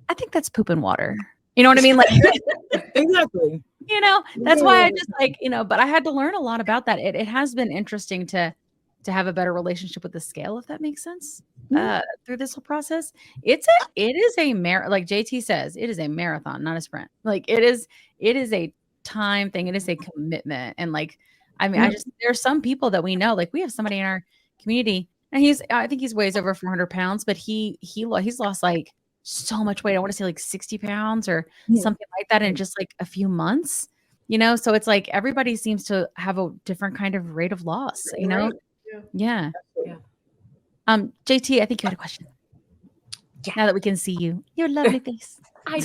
A: I think that's poop and water. You know what I mean? Like
E: exactly.
A: That's why I just but I had to learn a lot about that. It has been interesting to have a better relationship with the scale, if that makes sense, through this whole process. It is a like JT says, it is a marathon, not a sprint. Like it is a time thing. It is a commitment. And there are some people that we know, like we have somebody in our community and I think he's weighs over 400 pounds, but he's lost like so much weight. I want to say like 60 pounds or something like that in just like a few months, so it's like everybody seems to have a different kind of rate of loss,
D: Right.
A: Yeah. JT, I think you had a question. Yeah. Now that we can see you, your lovely face.
C: I'm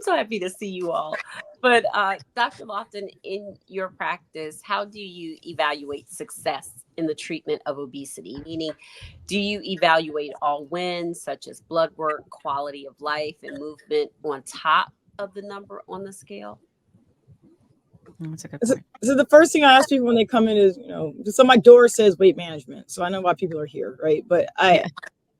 C: so happy to see you all. But Dr. Lofton, in your practice, how do you evaluate success in the treatment of obesity? Meaning, do you evaluate all wins, such as blood work, quality of life, and movement on top of the number on the scale?
A: That's a good point.
E: So the first thing I ask people when they come in is, so my door says weight management. So I know why people are here, right? But I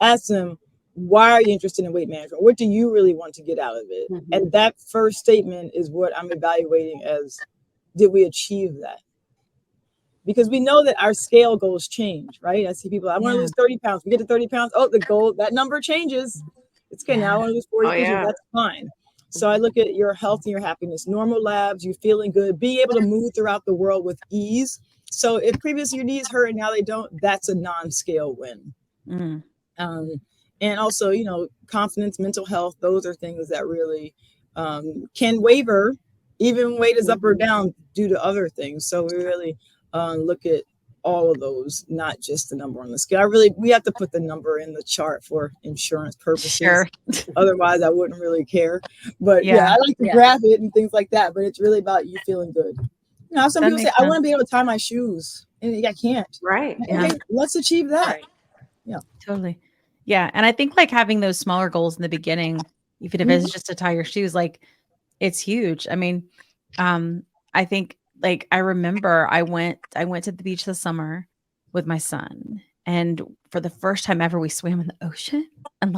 E: ask them, why are you interested in weight management? What do you really want to get out of it? And that first statement is what I'm evaluating as, did we achieve that? Because we know that our scale goals change, right? I see people, I want to lose 30 pounds. We get to 30 pounds. Oh, the goal, that number changes. It's okay. Now I want to lose 40 pounds. That's fine. So I look at your health and your happiness, normal labs, you feeling good, being able to move throughout the world with ease. So if previously your knees hurt and now they don't, that's a non-scale win. And also, confidence, mental health, those are things that really can waver, even weight is up or down due to other things. So we really look at all of those, not just the number on the scale. We have to put the number in the chart for insurance purposes.
A: Sure.
E: Otherwise, I wouldn't really care. But I like to graph it and things like that. But it's really about you feeling good. Some people say, I want to be able to tie my shoes. And I can't.
D: Right.
E: Okay, let's achieve that.
C: Right.
E: Yeah.
A: Totally. Yeah. And I think having those smaller goals in the beginning, even if it's just to tie your shoes, it's huge. I mean, I think I remember I went to the beach this summer with my son, and for the first time ever, we swam in the ocean, and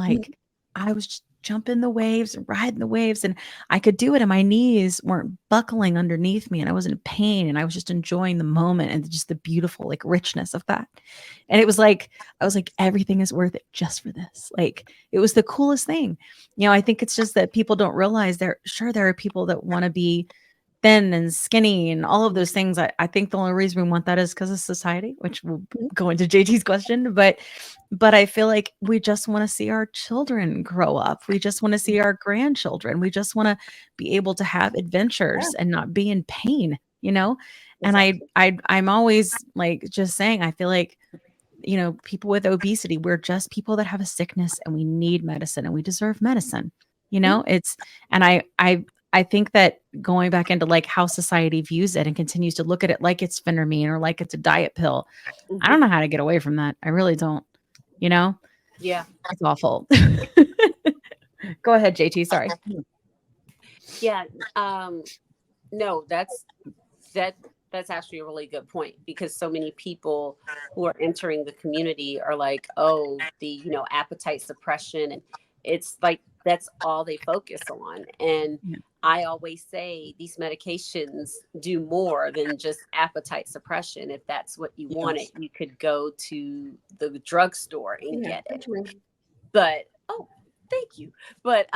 A: I was just jumping the waves and riding the waves, and I could do it, and my knees weren't buckling underneath me, and I wasn't in pain, and I was just enjoying the moment and just the beautiful richness of that. And it was I was like, everything is worth it just for this. It was the coolest thing. I think it's just that people don't realize there are people that want to be thin and skinny and all of those things. I think the only reason we want that is because of society, which will go into JT's question. But I feel like we just want to see our children grow up. We just want to see our grandchildren. We just want to be able to have adventures and not be in pain, And I'm always just saying, I feel like people with obesity, we're just people that have a sickness and we need medicine and we deserve medicine. And I think that going back into like how society views it and continues to look at it like it's phentermine or like it's a diet pill. I don't know how to get away from that. I really don't,
C: Yeah.
A: it's awful. Go ahead, JT. Sorry.
C: Yeah. No, that's actually a really good point, because so many people who are entering the community are like, oh, the appetite suppression, and it's like that's all they focus on. And I always say these medications do more than just appetite suppression. If that's what you wanted, you could go to the drugstore and get it. But thank you. But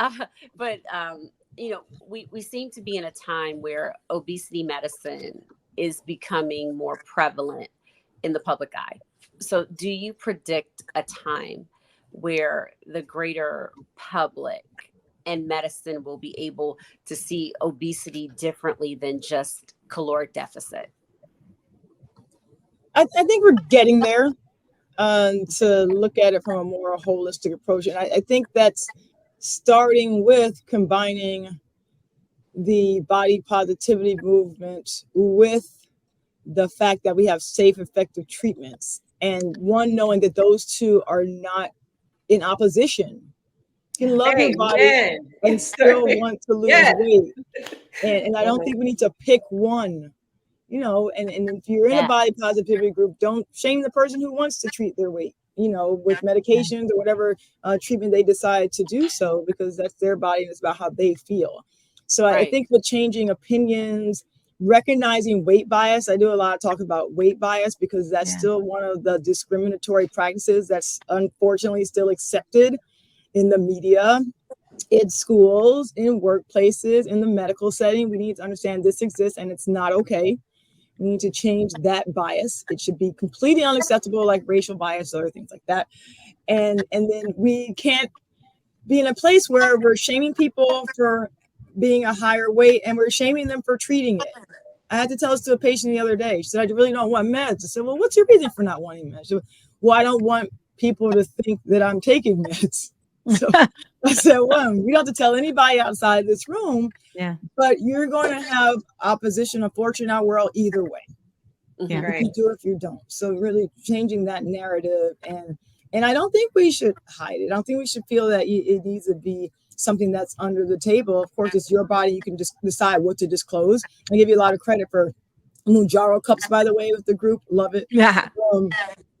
C: we seem to be in a time where obesity medicine is becoming more prevalent in the public eye. So do you predict a time where the greater public and medicine will be able to see obesity differently than just caloric deficit?
E: I think we're getting there, to look at it from a more holistic approach. And I think that's starting with combining the body positivity movement with the fact that we have safe, effective treatments. And one, knowing that those two are not in opposition. You can love your body and still want to lose weight. And I don't think we need to pick one, and if you're in a body positivity group, don't shame the person who wants to treat their weight, with medications or whatever treatment they decide to do so, because that's their body and it's about how they feel. So I think with changing opinions, recognizing weight bias, I do a lot of talk about weight bias because that's still one of the discriminatory practices that's unfortunately still accepted in the media, in schools, in workplaces, in the medical setting. We need to understand this exists and it's not okay. We need to change that bias. It should be completely unacceptable, like racial bias, other things like that. And then we can't be in a place where we're shaming people for being a higher weight and we're shaming them for treating it. I had to tell this to a patient the other day. She said, I really don't want meds. I said, well, what's your reason for not wanting meds? She said, well, I don't want people to think that I'm taking meds. So I said, well, you don't have to tell anybody outside this room, but you're going to have opposition, unfortunately, in our world either way. If you do, if you don't. So really changing that narrative. And I don't think we should hide it. I don't think we should feel that it needs to be something that's under the table. Of course, it's your body. You can just decide what to disclose. I give you a lot of credit for Mounjaro cups, by the way, with the group. Love it.
A: Yeah.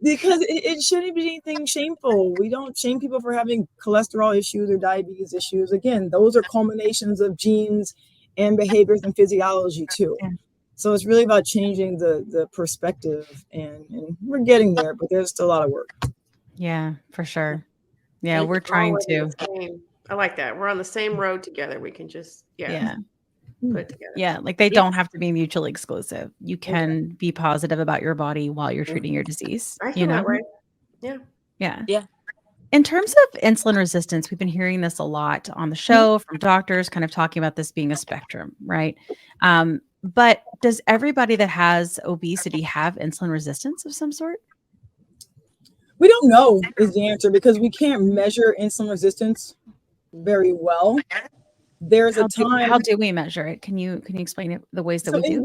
E: Because it shouldn't be anything shameful. We don't shame people for having cholesterol issues or diabetes issues. Again, those are culminations of genes and behaviors and physiology too. Yeah. So it's really about changing the perspective, and we're getting there, but there's still a lot of work.
A: Yeah, for sure. Yeah, we're trying to.
D: I like that. We're on the same road together. We can just, put it together.
A: Yeah, like they don't have to be mutually exclusive. You can be positive about your body while you're treating your disease.
D: I feel that way. Yeah.
A: Yeah. Yeah. In terms of insulin resistance, we've been hearing this a lot on the show from doctors kind of talking about this being a spectrum, right? But does everybody that has obesity have insulin resistance of some sort?
E: We don't know is the answer, because we can't measure insulin resistance very well. There's a time.
A: How do we measure it? Can you explain it, the ways that we do?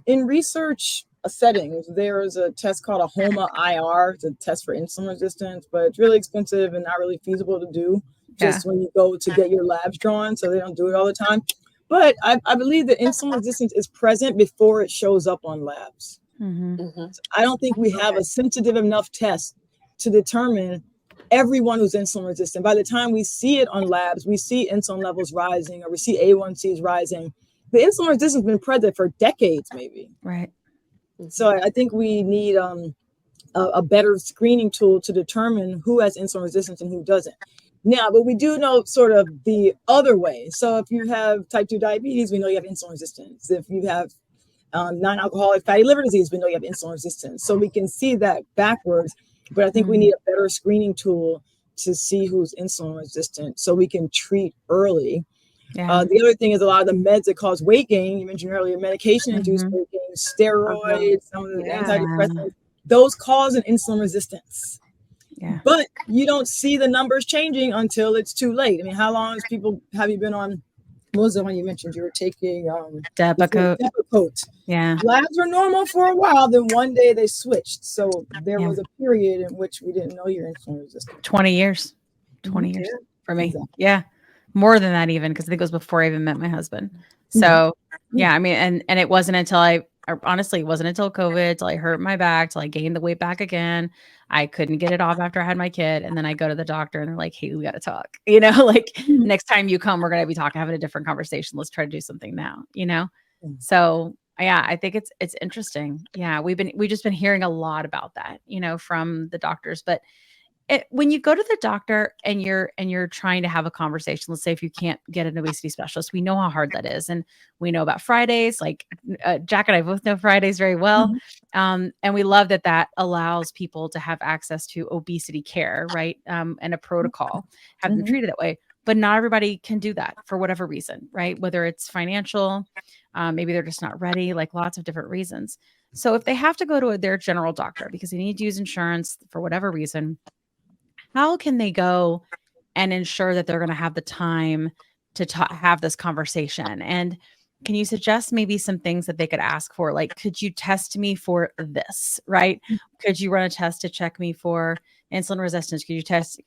E: In research settings, there is a test called a HOMA-IR. It's a test for insulin resistance, but it's really expensive and not really feasible to do just when you go to get your labs drawn. So they don't do it all the time. But I believe that insulin resistance is present before it shows up on labs. So I don't think we have a sensitive enough test to determine everyone who's insulin resistant. By the time we see it on labs, we see insulin levels rising or we see A1Cs rising. The insulin resistance has been present for decades, maybe.
A: Right.
E: So I think we need a better screening tool to determine who has insulin resistance and who doesn't. Now, but we do know sort of the other way. So if you have type 2 diabetes, we know you have insulin resistance. If you have non-alcoholic fatty liver disease, we know you have insulin resistance. So we can see that backwards. But I think we need a better screening tool to see who's insulin resistant so we can treat early. Yeah. The other thing is a lot of the meds that cause weight gain, you mentioned earlier, medication-induced weight gain, steroids, some of the antidepressants, those cause an insulin resistance.
A: Yeah.
E: But you don't see the numbers changing until it's too late. I mean, how long have you been on? What was the one you mentioned? You were taking
A: Depakote. Yeah.
E: Labs were normal for a while, then one day they switched. So there
A: Yeah.
E: was a period in which we didn't know you're insulin resistant.
A: 20 years. 20 years for me.
E: Exactly.
A: Yeah. More than that even, because I think it was before I even met my husband. So yeah, I mean, and it wasn't until honestly, it wasn't until COVID, till I hurt my back, till I gained the weight back again. I couldn't get it off after I had my kid. And then I go to the doctor and they're like, hey, we got to talk, like next time you come, we're going to be having a different conversation. Let's try to do something now, So yeah, I think it's interesting. Yeah. We've just been hearing a lot about that, from the doctors, but when you go to the doctor and you're trying to have a conversation, let's say if you can't get an obesity specialist, we know how hard that is. And we know about Fridays, like Jack and I both know Fridays very well. And we love that allows people to have access to obesity care, right? And a protocol, have them treated that way. But not everybody can do that for whatever reason, right? Whether it's financial, maybe they're just not ready, like lots of different reasons. So if they have to go to their general doctor because they need to use insurance for whatever reason, how can they go and ensure that they're going to have the time to have this conversation? And can you suggest maybe some things that they could ask for? Like, could you test me for this, right? Could you run a test to check me for insulin resistance? Could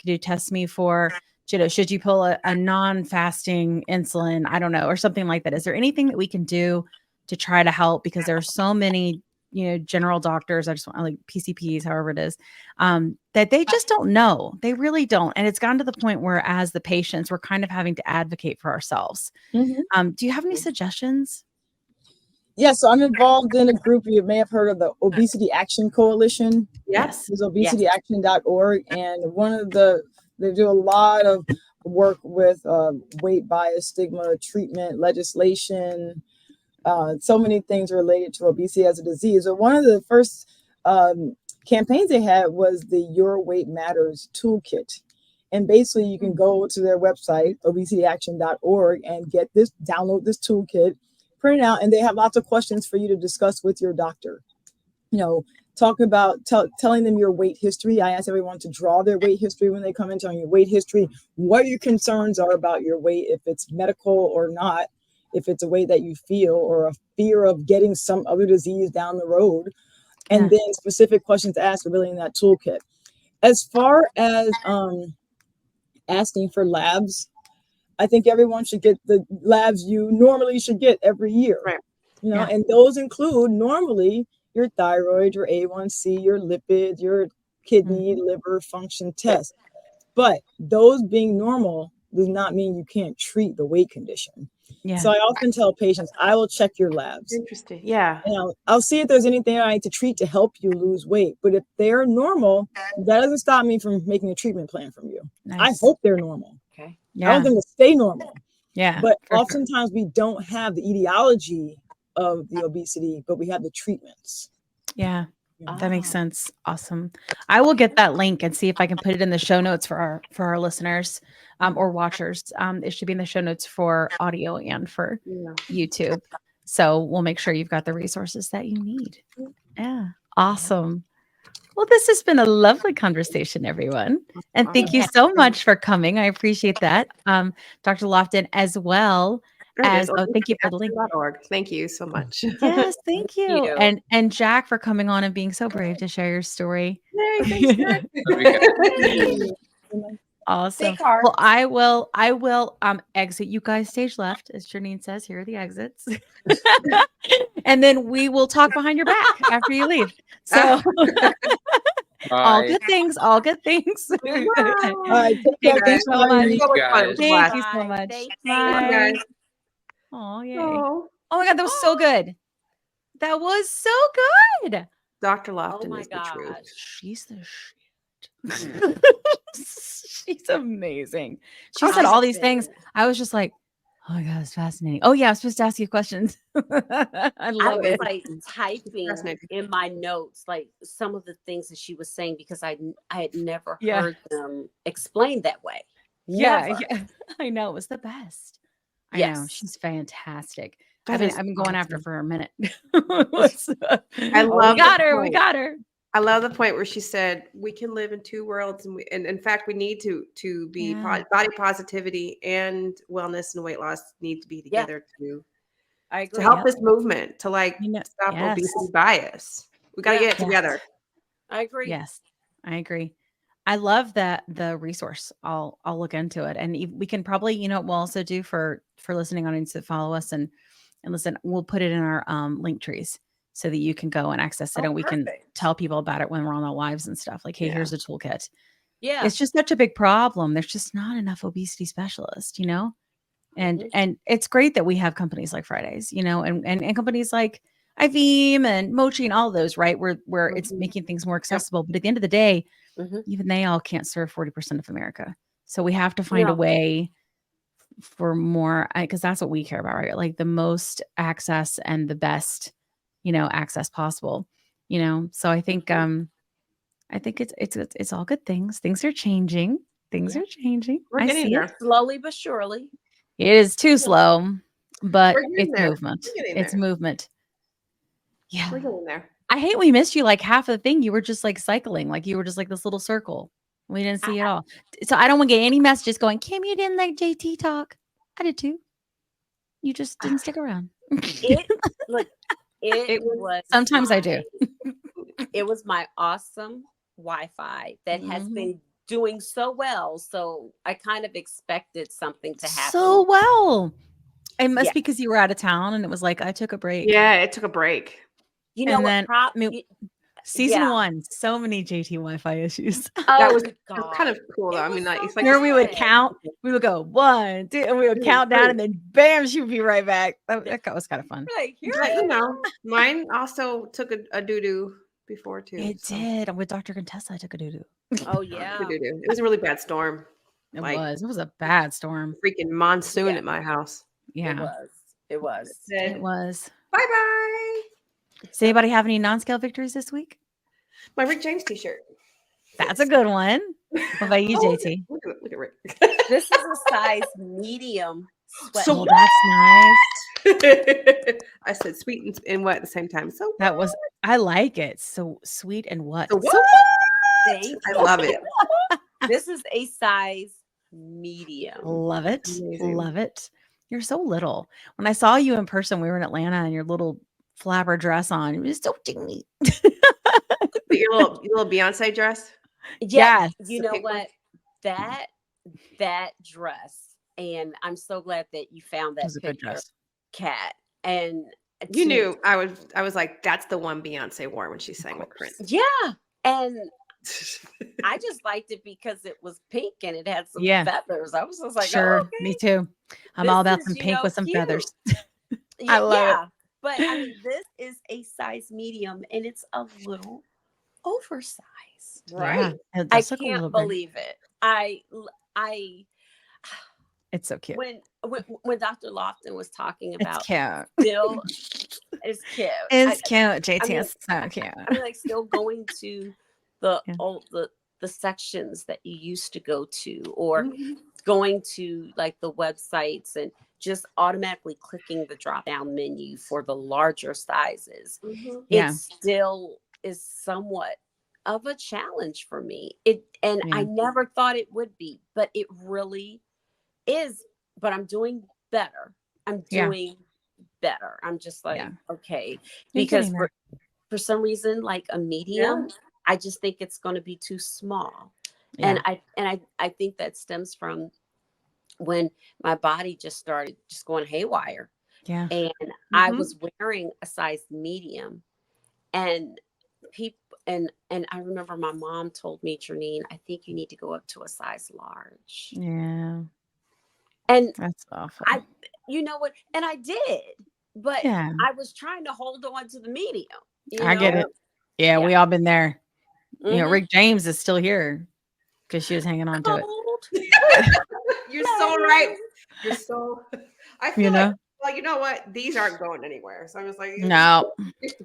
A: you test me for, should you pull a non-fasting insulin? I don't know, or something like that. Is there anything that we can do to try to help? Because there are so many general doctors, I just want like PCPs, however it is, that they just don't know. They really don't. And it's gotten to the point where as the patients, we're kind of having to advocate for ourselves. Do you have any suggestions?
E: Yeah, so I'm involved in a group. You may have heard of the Obesity Action Coalition.
A: Yes.
E: It's obesityaction.org. And they do a lot of work with weight bias, stigma, treatment, legislation, so many things related to obesity as a disease. So one of the first campaigns they had was the Your Weight Matters toolkit. And basically you can go to their website, obesityaction.org, and download this toolkit, print it out, and they have lots of questions for you to discuss with your doctor. Talk about telling them your weight history. I ask everyone to draw their weight history when they come in, telling your weight history, what your concerns are about your weight, if it's medical or not, if it's a way that you feel or a fear of getting some other disease down the road, and then specific questions to ask are really in that toolkit. As far as asking for labs, I think everyone should get the labs you normally should get every year,
D: Right.
E: And those include normally your thyroid, your A1C, your lipids, your kidney, liver function test. But those being normal does not mean you can't treat the weight condition. Yeah. So I often tell patients, I will check your labs.
D: Interesting. Yeah.
E: I'll see if there's anything I need to treat to help you lose weight. But if they're normal, that doesn't stop me from making a treatment plan from you. Nice. I hope they're normal.
C: Okay.
E: Yeah. I want them to stay normal.
A: Yeah.
E: But oftentimes we don't have the etiology of the obesity, but we have the treatments.
A: Yeah. That makes sense. Awesome. I will get that link and see if I can put it in the show notes for our listeners or watchers. It should be in the show notes for audio and for YouTube. So we'll make sure you've got the resources that you need. Yeah. Awesome. Well, this has been a lovely conversation, everyone. And thank you so much for coming. I appreciate that. Dr. Lofton as well. Thank you for the link.
D: Thank you so much.
A: Yes, thank you. And Jack for coming on and being so brave to share your story.
D: Yay, thanks,
A: Awesome. Well, I will exit you guys stage left, as Janine says. Here are the exits. And then we will talk behind your back after you leave. So all good things.
E: All right,
A: thank you so much.
D: Thank
A: you so much.
D: Bye.
A: Oh, yay. Oh my God, that was so good. That was so good.
D: Dr. Lofton is the truth.
A: She's the shit. She's amazing. She said all these things. I was just like, oh my God, it's fascinating. Oh yeah, I'm supposed to ask you questions. I love it.
C: Like typing in my notes, like some of the things that she was saying, because I had never heard them explained that way.
A: Yeah, I know. It was the best. I know. She's fantastic. I've been going after her for a minute.
D: I love
A: we got her.
D: I love the point where she said we can live in two worlds, and in fact, we need to be
A: Yeah.
D: body positivity and wellness and weight loss need to be
C: Yeah,
D: together
C: I
D: to
C: agree.
D: help
A: Yep.
D: this movement to like
A: You know,
D: stop
A: yes.
D: obesity bias. We got to
C: Yeah,
D: get it
A: Yes.
D: together.
C: I agree.
A: Yes. I agree. I love that the resource. I'll look into it, and we can probably, we'll also do for listening audience that follow us and listen. We'll put it in our link trees so that you can go and access it,
C: Oh,
A: and we can
C: perfect.
A: tell people about it when we're on our lives and stuff. Like, hey,
D: Yeah.
A: here's a toolkit.
C: Yeah.
A: It's just such a big problem. There's just not enough obesity specialists, and
C: Mhm.
A: and it's great that we have companies like Fridays, and companies like IVEAM and Mochi and all those, right? Where it's
D: Mhm.
A: making things more accessible. But at the end of the day,
C: Mhm.
A: even they all can't serve 40% of America. So we have to find a
C: No.
A: way for more, because that's what we care about, right? Like the most access and the best, access possible. So I think it's all good things. Things are changing. Things
C: Yeah.
A: are changing.
D: We're
A: I
D: getting
A: see it.
D: there.
C: Slowly but surely.
A: It is too slow, but
D: We're getting
A: it's
D: there.
A: movement.
D: We're getting
A: It's
D: there.
A: movement. Yeah.
D: We're getting there.
A: I hate we missed you like half of the thing. You were just like cycling, like you were just like this little circle. We didn't see it all. So I don't want to get any messages going, Kim, you didn't like JT talk. I did too. You just didn't stick around.
C: It look. It was
A: Sometimes I do.
C: It was my awesome Wi-Fi that has
A: Mhm.
C: been doing so well. So I kind of expected something to happen.
A: So well. It must
C: Yeah.
A: be because you were out of town and it was like, I took a break.
D: Yeah, it took a break.
C: You know
A: And
C: what?
A: then, season
C: yeah.
A: 1, so many JT Wi-Fi issues.
C: Oh
D: That was
C: my
D: kind of
C: God.
D: cool though.
C: It
D: I mean,
C: was
D: like
C: so
D: it's like
A: Where we would
C: good.
A: count, we would go 1, 2, and we would count down, and then bam, she would be right back. That was kind of fun.
C: Like, here
D: but
C: I am.
D: mine also took a doo-doo before too.
A: It
D: so.
A: did. With Dr. Contessa, I took a doo-doo.
C: Oh
D: Took a
C: yeah.
D: doo-doo. It was a really bad storm.
A: It
D: Like
A: was a bad storm.
D: freaking monsoon
C: Yeah.
D: at my house.
A: Yeah,
C: It was.
A: it was.
D: Bye-bye.
A: Does anybody have any non-scale victories this week?
D: My Rick James t-shirt.
A: That's a good one. What about you,
D: Oh,
A: JT?
D: Look at Rick.
C: This is a size medium sweat.
D: So
A: Oh, that's nice.
D: I said sweet and wet at the same time. So
A: That was, I like it. So sweet and what?
D: So
A: So
C: Thank
D: I
C: you.
D: love it.
C: This is a size medium.
A: love it.
D: Amazing.
A: Love it. You're so little. When I saw you in person, we were in Atlanta and your little flapper dress on. It was so teeny.
D: But your little Beyonce dress.
C: Yeah,
A: Yes.
C: you
D: The
C: know
D: pink one?
C: what? That dress, and I'm so glad that you found
A: It
C: that
A: was a good
C: picture,
A: dress.
C: Kat. And
D: You knew I was like, that's the one Beyonce wore when she sang with Prince.
C: yeah, and I just liked it because it was pink and it had some
A: Yeah.
C: feathers. I was just like,
A: Sure.
C: oh, okay.
A: Me too. I'm
C: This
A: all about
C: is,
A: some
C: you
A: pink
C: know,
A: with some
C: cute.
A: feathers.
C: Yeah,
A: love it.
C: but I mean, this is a size medium and it's a little oversized.
D: Right.
A: Yeah, it
C: I
A: does look a little
C: can't
A: big.
C: believe it. I
A: It's so cute.
C: when Dr. Lofton was talking about
A: It's cute.
C: still it's cute.
A: It's cute, JT.
C: I mean,
A: It's so cute.
C: I mean, like still going to the
A: Yeah.
C: the sections that you used to go to, or
D: Mhm.
C: going to like the websites and just automatically clicking the drop down menu for the larger sizes.
D: Mhm.
A: Yeah.
C: It still is somewhat of a challenge for me. I
A: Yeah.
C: never thought it would be, but it really is. But I'm doing better. I'm
A: Yeah.
C: doing better. I'm just like,
A: Yeah.
C: okay,
A: You're
C: because
A: getting there.
C: for some reason, like a medium, I just think it's going to be too small.
A: Yeah.
C: And I think that stems from when my body just started just going haywire.
A: Yeah.
C: And I
D: Mhm.
C: was wearing a size medium, and people and I remember my mom told me, Janine, I think you need to go up to a size large.
A: Yeah.
C: And
A: That's awful.
C: you know what? And I did, but
A: Yeah.
C: I was trying to hold on to the medium.
A: I get it. Yeah, we
C: Yeah.
A: all been there.
C: Mhm.
A: Rick James is still here because she was hanging on to it.
C: Cold.
D: You're so right. You're so. I feel like, well, you know what? These aren't going anywhere. So I was like,
A: No,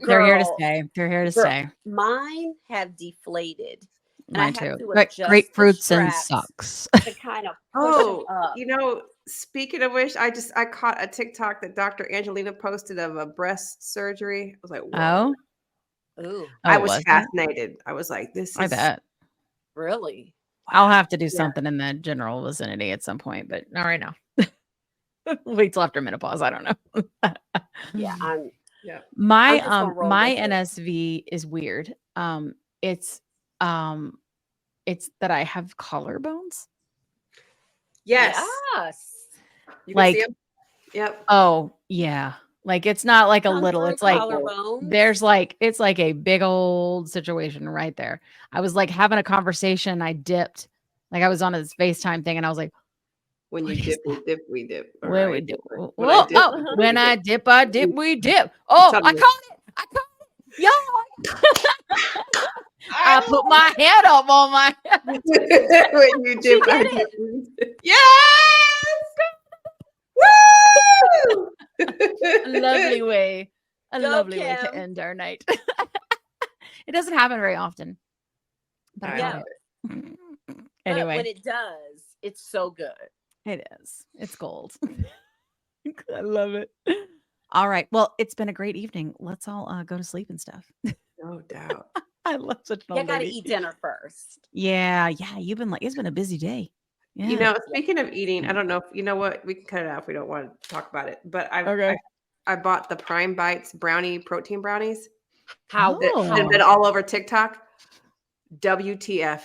A: they're here to
C: Girl.
A: stay. They're here to
C: Girl,
A: stay.
C: Mine have deflated. And
A: Mine
C: I have
A: too.
C: to
A: Like
C: adjust
A: grapefruits
C: the
A: and
C: straps
A: socks.
C: to kind of push
D: Oh,
C: it up.
D: you know, speaking of which, I caught a TikTok that Dr. Angelina posted of a breast surgery. I was like, whoa.
A: Oh,
C: Ooh,
D: I
A: Oh,
D: was
A: was it?
D: fascinated. I was like, this
A: I
D: is
A: bet.
C: really?
A: I'll have to do
D: Yeah.
A: something in the general vicinity at some point, but not right now. Wait till after menopause. I don't know.
C: Yeah, I'm
A: My
C: just gonna roll
A: my
C: with it.
A: NSV is weird. It's um it's that I have collarbones.
D: yes.
C: Yes.
D: You can see
A: Like,
D: them. Yep.
A: oh yeah. Like it's not like a
C: Come
A: little,
C: through
A: it's like
C: collarbones.
A: it's like a big old situation right there. I was like having a conversation, I dipped. Like I was on this FaceTime thing and I was like,
D: When
A: what
D: you
A: is
D: dip,
A: that?
D: we dip, we dip. All
A: What we
D: right.
A: do?
D: When I dip,
A: Oh,
D: we
A: when I
D: dip.
A: dip, I dip, we dip. Oh, I
D: Something.
A: caught it. I caught it. Yo, I put my head up on my
D: When you dip, I
C: did
D: dip. we dip. Yes! Woo!
A: lovely way. A
C: Go,
A: lovely way to
C: Kim.
A: end our night. It doesn't happen very often. But I
C: Yeah.
A: caught it.
C: But
A: Anyway,
C: when it does, it's so good.
A: it is. It's gold. I love it. All right. Well, it's been a great evening. Let's all go to sleep and stuff.
D: No doubt.
A: I love such an
C: You
A: old
C: got to
A: lady.
C: eat dinner first.
A: Yeah. You've been like, it's been a busy day. Yeah.
D: You know, speaking of eating, I don't know if you know what, we can cut it out if we don't want to talk about it. But I bought the Prime Bites protein brownies.
C: How?
A: Oh.
D: And been all over TikTok. WTF.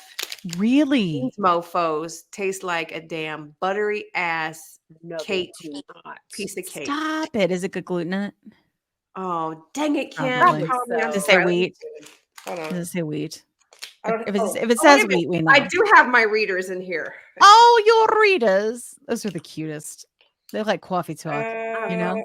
A: Really?
D: These mofos taste like a damn buttery ass
C: No,
D: cake
C: they do not.
D: piece of cake.
A: Stop it. Is it good gluten in it?
D: Oh, dang it, Kim.
A: Probably.
D: You called me on
C: Does
A: it say
D: Friday.
A: wheat?
D: Hold on.
A: Does it say wheat?
D: I don't,
A: If it
D: wait
A: says
D: a minute.
A: wheat, we know.
D: I do have my readers in here.
A: Oh, your readers. Those are the cutest. They look like coffee talk. You know?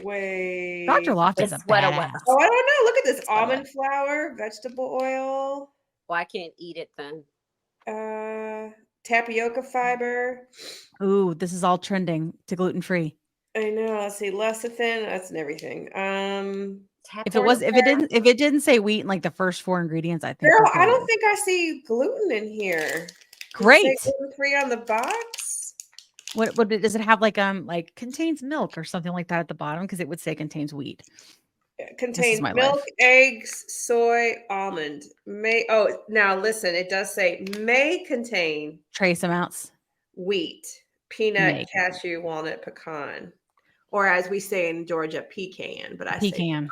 D: Wait.
A: Dr. Lofton's a
C: sweater
A: badass.
C: weather.
D: Oh, I don't know. Look at this
A: Sweater
D: almond flour, vegetable oil,
C: Well, I can't eat it then.
D: tapioca fiber.
A: Ooh, this is all trending to gluten free.
D: I know. Let's see, lecithin. That's and everything.
A: If it didn't say wheat in like the first 4 ingredients, I think.
D: Girl,
A: we're
D: I don't
A: good.
D: think I see gluten in here.
A: Great.
D: Gluten free on the box.
A: What does it have like contains milk or something like that at the bottom? Because it would say contains wheat.
D: It contains
A: my
D: milk,
A: life.
D: eggs, soy, almond. Now listen, it does say may contain
A: Trace amounts.
D: wheat, peanut, cashew, walnut, pecan, or as we say in Georgia, pecan. But I say
A: Pecan.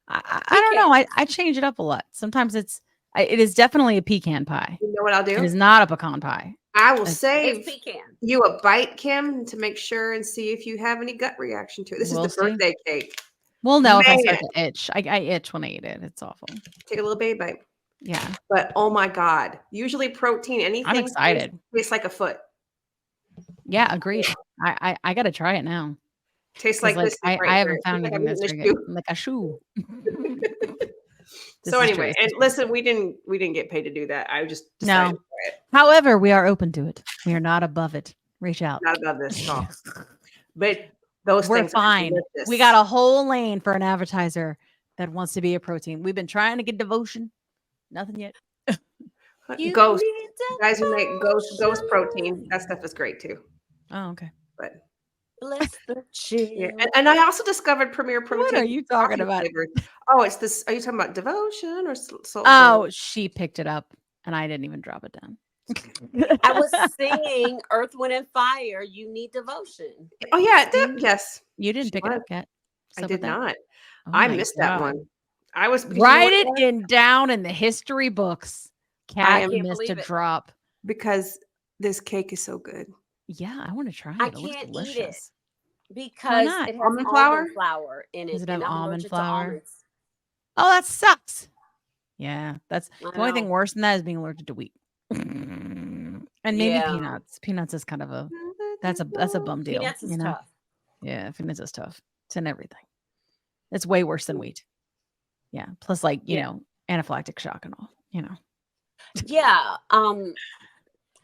A: I don't know. I change it up a lot. Sometimes it is definitely a pecan pie.
D: you know what I'll do?
A: It is not a pecan pie.
D: I will
C: It's
D: save
C: pecan.
D: you a bite, Kim, to make sure and see if you have any gut reaction to it. This is the birthday cake.
A: We'll know if I
D: Man.
A: start to itch. I itch when I eat it. It's awful.
D: Take a little baby bite.
A: Yeah.
D: But oh my God, usually protein, anything
A: I'm excited.
D: tastes like a foot.
A: Yeah, agreed. I got to try it now.
D: Tastes like this.
A: I haven't found
D: like
A: anything that's very good. Like a shoe.
D: So anyway, and listen, we didn't get paid to do that. I just decided to try it.
A: However, we are open to it. We are not above it. Reach out.
D: Not above this talk. But those
A: We're
D: things
A: fine.
D: Are delicious.
A: We got a whole lane for an advertiser that wants to be a protein. We've been trying to get devotion. Nothing yet.
D: Ghost. Guys who make ghost protein. That stuff is great too.
A: Oh, okay.
D: But
C: bless the chill.
D: yeah. And I also discovered Premier Protein.
A: What are you talking about?
D: Flavors. Oh, it's this. Are you talking about devotion or soul?
A: Oh, she picked it up and I didn't even drop it down.
C: I was singing Earth, Wind, and Fire. You need devotion.
D: Oh yeah, yes.
A: You didn't pick it up yet.
D: I did not.
A: Oh
D: I missed that one. I was
A: write it down in the history books. Cat missed a drop
D: because this cake is so good.
A: Yeah, I want to try it.
C: I
A: It looks
C: can't
A: delicious.
C: eat it because it has almond flour in it.
A: Does it have almond flour?
C: To
A: oh, that sucks. Yeah, that's the only thing worse than that is being allergic to wheat. And maybe peanuts. Peanuts is kind of that's a bum deal.
C: Peanuts is tough.
A: Yeah, peanuts is tough. It's in everything. It's way worse than wheat. Yeah. Plus, anaphylactic shock and all.
C: Yeah.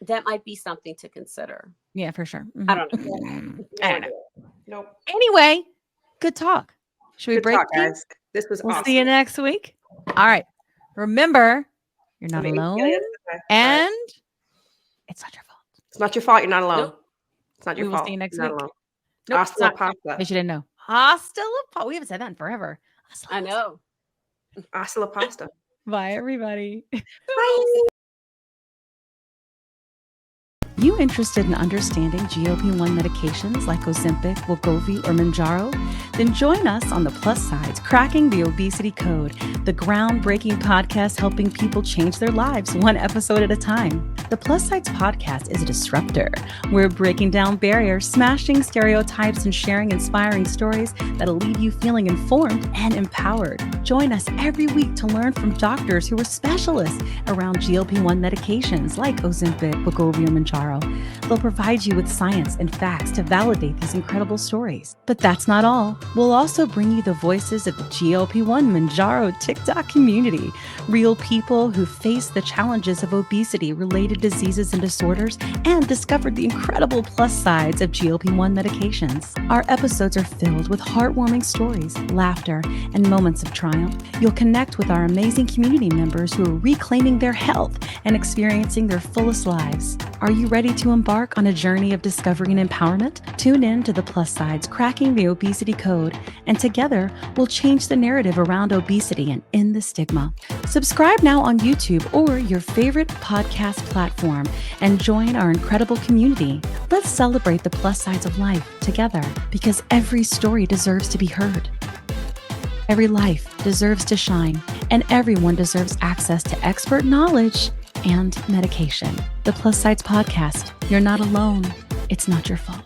C: That might be something to consider.
A: Yeah, for sure. Mm-hmm.
C: I don't know.
A: I don't know.
D: Nope.
A: Anyway, good talk. Should we break,
D: guys? This was
A: We'll
D: awesome.
A: see you next week. All right. Remember, you're not alone, and it's not your fault.
D: It's not your fault. You're not alone.
C: Nope.
D: It's not your fault.
A: We'll see you next
D: You're
A: week.
D: not alone.
A: Nope, it's not.
D: Pasta.
A: In case you didn't know. Hasta la We haven't said that in forever.
C: I know.
D: Hasta la pasta.
A: Bye, everybody.
D: Bye.
A: You interested in understanding GLP-1 medications like Ozempic, Wegovy, or Mounjaro? Then join us on the Plus Sides, Cracking the Obesity Code, the groundbreaking podcast helping people change their lives one episode at a time. The Plus Sides podcast is a disruptor. We're breaking down barriers, smashing stereotypes, and sharing inspiring stories that'll leave you feeling informed and empowered. Join us every week to learn from doctors who are specialists around GLP-1 medications like Ozempic, Wegovy, or Mounjaro. They'll provide you with science and facts to validate these incredible stories. But that's not all. We'll also bring you the voices of the GLP-1 Mounjaro TikTok community, real people who face the challenges of obesity, related diseases and disorders, and discovered the incredible plus sides of GLP-1 medications. Our episodes are filled with heartwarming stories, laughter, and moments of triumph. You'll connect with our amazing community members who are reclaiming their health and experiencing their fullest lives. Are you ready to embark on a journey of discovery and empowerment? Tune in to the Plus Sides, Cracking the Obesity Code, and together we'll change the narrative around obesity and end the stigma. Subscribe now on YouTube or your favorite podcast platform and join our incredible community. Let's celebrate the plus sides of life together, because every story deserves to be heard. Every life deserves to shine, and everyone deserves access to expert knowledge and medication. The Plus Sides Podcast. You're not alone. It's not your fault.